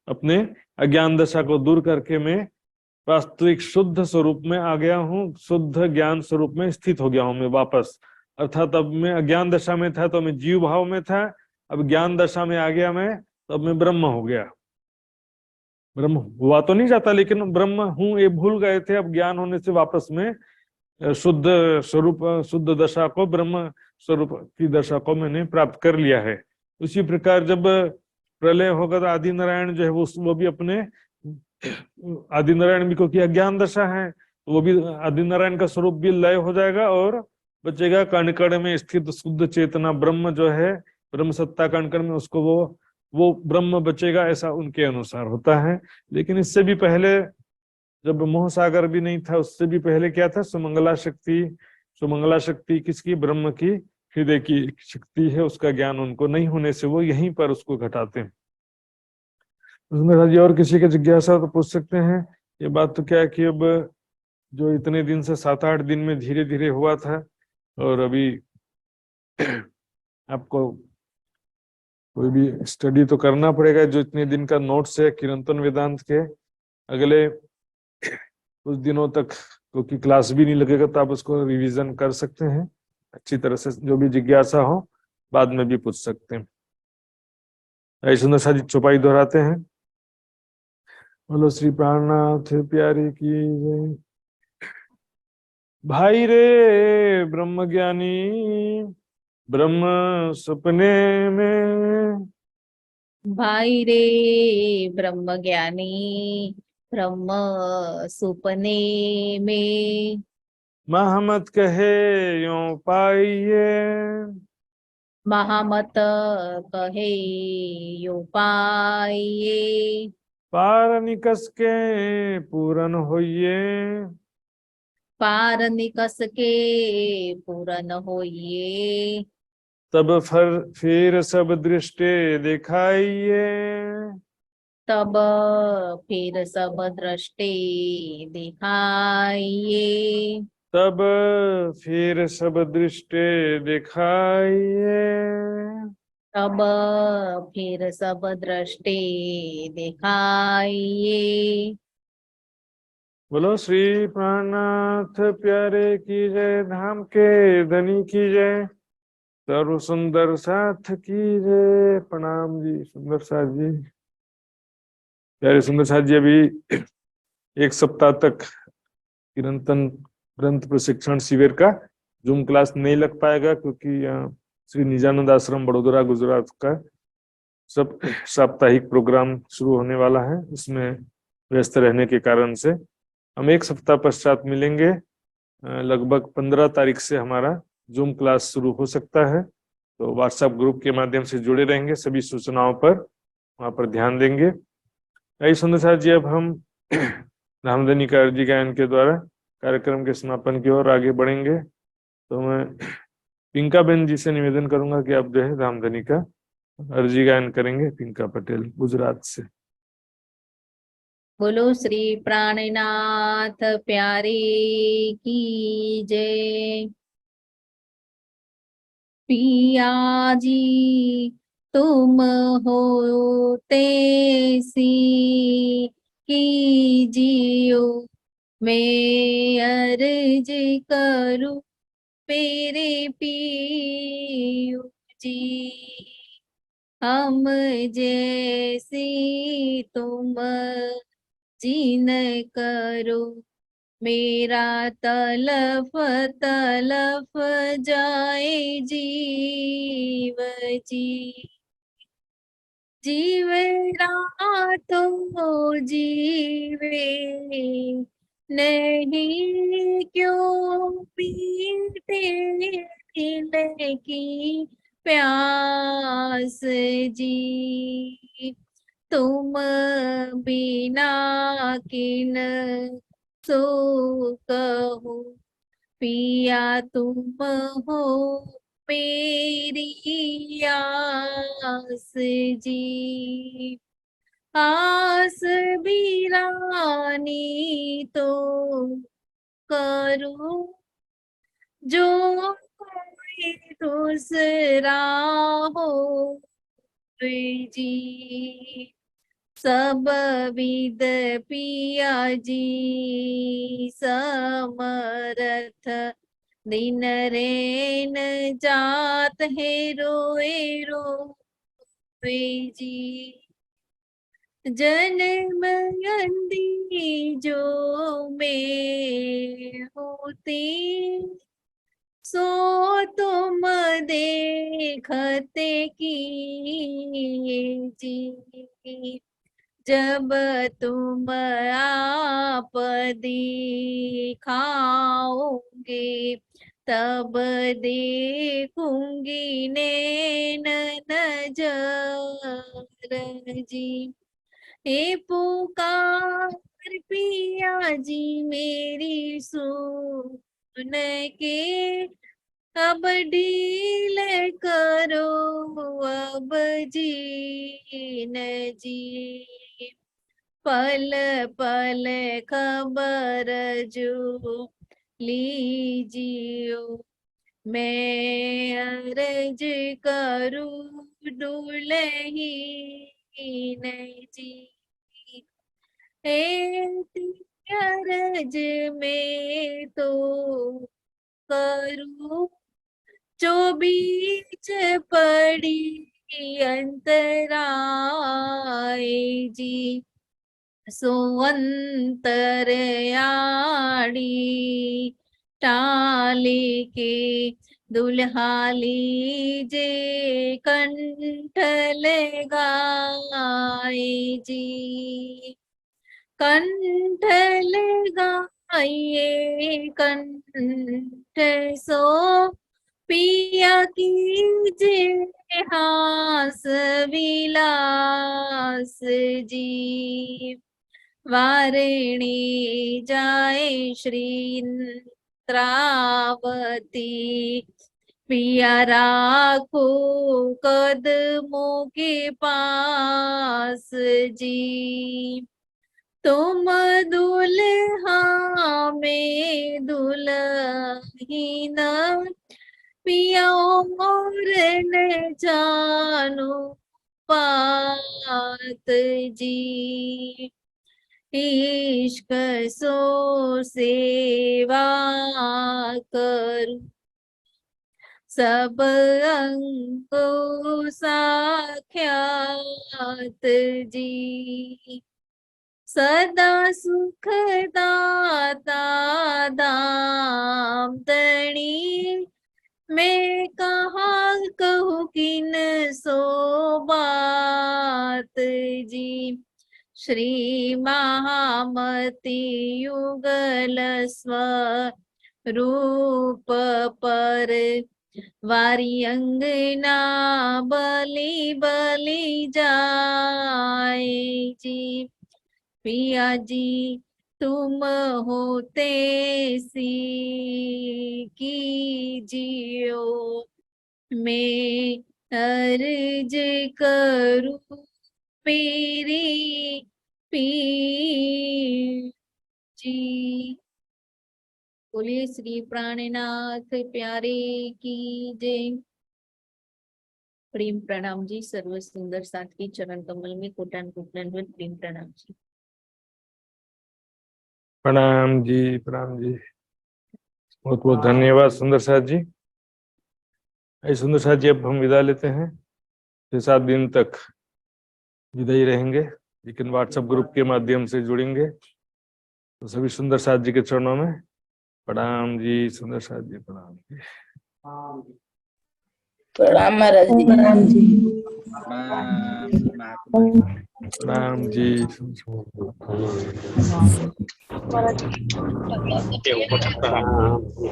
अपने अज्ञान दशा को दूर करके मैं वास्तविक शुद्ध स्वरूप में आ गया हूँ, शुद्ध ज्ञान स्वरूप में स्थित हो गया हूं मैं वापस। अर्थात अब मैं अज्ञान दशा में था तो मैं जीव भाव में था, अब ज्ञान दशा में आ गया मैं, तो अब मैं ब्रह्म हो गया। ब्रह्म हुआ तो नहीं जाता, लेकिन ब्रह्म हूं ये भूल गए थे, अब ज्ञान होने से वापस में शुद्ध स्वरूप, शुद्ध दशा को, ब्रह्म स्वरूप की दशा को मैंने प्राप्त कर लिया है। उसी प्रकार जब प्रलय होगा तो आदि नारायण जो है वो भी अपने, आदि नारायण भी क्योंकि अज्ञान दशा है, तो वो भी आदि नारायण का स्वरूप भी लय हो जाएगा, और बचेगा कण कण में स्थित शुद्ध चेतना ब्रह्म जो है, ब्रह्म सत्ता कण कण में, उसको वो ब्रह्म बचेगा, ऐसा उनके अनुसार होता है। लेकिन इससे भी पहले जब मोह सागर भी नहीं था, उससे भी पहले क्या था, सुमंगला शक्ति। सुमंगला शक्ति किसकी? ब्रह्म की, हृदय की शक्ति है, उसका ज्ञान उनको नहीं होने से वो यहीं पर उसको घटाते हैं। उसमें राजी और किसी की जिज्ञासा तो पूछ सकते हैं। ये बात तो क्या है कि अब जो इतने दिन से 7-8 दिन में धीरे धीरे हुआ था, और अभी आपको कोई भी स्टडी तो करना पड़ेगा। जो इतने दिन का नोट्स है चिरंतन वेदांत के, अगले कुछ दिनों तक, क्योंकि क्लास भी नहीं लगेगा, तो आप उसको रिवीजन कर सकते हैं अच्छी तरह से। जो भी जिज्ञासा हो बाद में भी पूछ सकते हैं। ऐसे सुंदर सा चौपाई दोहराते हैं। बोलो श्री प्राणनाथ प्यारे की जय। भाई रे ब्रह्म ज्ञानी, ब्रह्म सपने में, भाई रे ब्रह्म ज्ञानी, ब्रह्म सुपने में, महामत कहे यो पाइये, महामत कहे यो पाइये, पार निकस के पूरन होइए, पार निकस के पूरन होइए, तब फिर सब दृष्टि दिखाइए, तब फिर सब दृष्टि दिखाइए, तब फिर सब दृष्टि दिखाइए। तब फिर सब दृष्टि दिखाइए। बोलो श्री प्राणनाथ प्यारे की जय, धाम के धनी की जय, सर्व सुंदर साथ की जय। प्रणाम जी सुंदर साथ जी। प्यारे सुंदर साथ जी अभी 1 सप्ताह तक चिरंतन ग्रंथ प्रशिक्षण शिविर का जूम क्लास नहीं लग पाएगा, क्योंकि यहाँ श्री निजानंद आश्रम बड़ोदरा गुजरात का सब साप्ताहिक प्रोग्राम शुरू होने वाला है। उसमें व्यस्त रहने के कारण से हम 1 सप्ताह पश्चात मिलेंगे। लगभग 15 तारीख से हमारा जूम क्लास शुरू हो सकता है, तो व्हाट्सएप ग्रुप के माध्यम से जुड़े रहेंगे। सभी सूचनाओं पर वहां पर ध्यान देंगे। यही सुंदर जी, अब हम धामधनी का अर्जी गायन के द्वारा कार्यक्रम के समापन की ओर आगे बढ़ेंगे। तो मैं पिंका बेन जी से निवेदन करूंगा कि आप जो है धामधनी का अर्जी गायन करेंगे। पिंका पटेल गुजरात से। बोलो श्री प्राणनाथ प्यारे की जय। पिया जी तुम होते सी कीजियो, मैं अर्ज करूं मेरे पियो जी। हम जैसी तुम जीन करो, मेरा तलफ तलफ जाए जीव जी। जीवे रातो जीवे नहीं, क्यों पीते दिले की प्यास जी। तुम बिना किन सो कहूँ, पिया तुम हो मेरी आस जी। आस बिरानी तो करूं, जो कोई दूसरा हो जी। सब विद पिया जी समरथ, दिन रैन जात है रोए रोए जी। जन्म यंदी जो में होती, सो तुम देखते की जी। जब तुम आप दिखाओगे, तब देखूंगी नैन नजर जी। हे पुकार पिया जी मेरी सुन के, अब ढील करो अब जीन जी। पल पल खबर जो लीजियो, मैं अर्ज करूँ दुल्हीन जी। अर्ज में तो करूँ, जो बीच पड़ी अंतराय जी। सो अंतरयाड़ी टाले के, दुल्हा लीजे कंठ लगाए जी। कंठ लगाइए कंठ, सो पिया कीजिए हास विलास जी। वारिणी जाए श्री इंद्रावती, पिया राखो कदमों के पास जी। तुम दुल्हा में दुल्हीन, पिया और न जानो बात जी। इश्क सो सेवा करूं, सब अंगों साख्यात जी। सदा सुख दाता दाम दणी, मैं कहाँ कहूँ किन सो बात जी। श्री महामती युगल स्वरूप पर, वारी अंगना बलि बलि जाए जी। पिया जी तुम होते सी कीजियो, मैं अर्ज करूं मेरी पी जी। बोलिए श्री प्राणनाथ प्यारे की जय। प्रेम प्रणाम जी। सर्व सुंदर साथ की चरण कमल में कोटान कोटन प्रेम प्रणाम जी। प्रणाम जी, प्रणाम जी। बहुत बहुत धन्यवाद सुंदर साथ जी। सुंदर साथ जी, अब हम विदा लेते हैं। 6-7 दिन तक विदा ही रहेंगे, लेकिन व्हाट्सएप ग्रुप के माध्यम से जुड़ेंगे। तो सभी सुंदर साथ जी के चरणों में प्रणाम जी। सुंदर साथ जी प्रणाम जी। प्रणाम महाराज जी। प्रणाम जी। प्रणाम जी।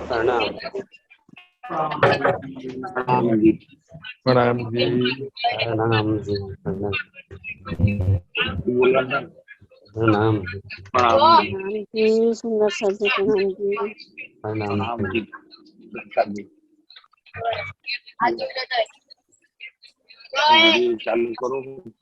प्रणाम। प्रणाम जी। प्रणाम जी। प्रणाम जी। प्रणाम जी। प्रणाम जी सुंदर सर जी, प्रणाम जी। प्रणाम जी। वीडियो चालू करो।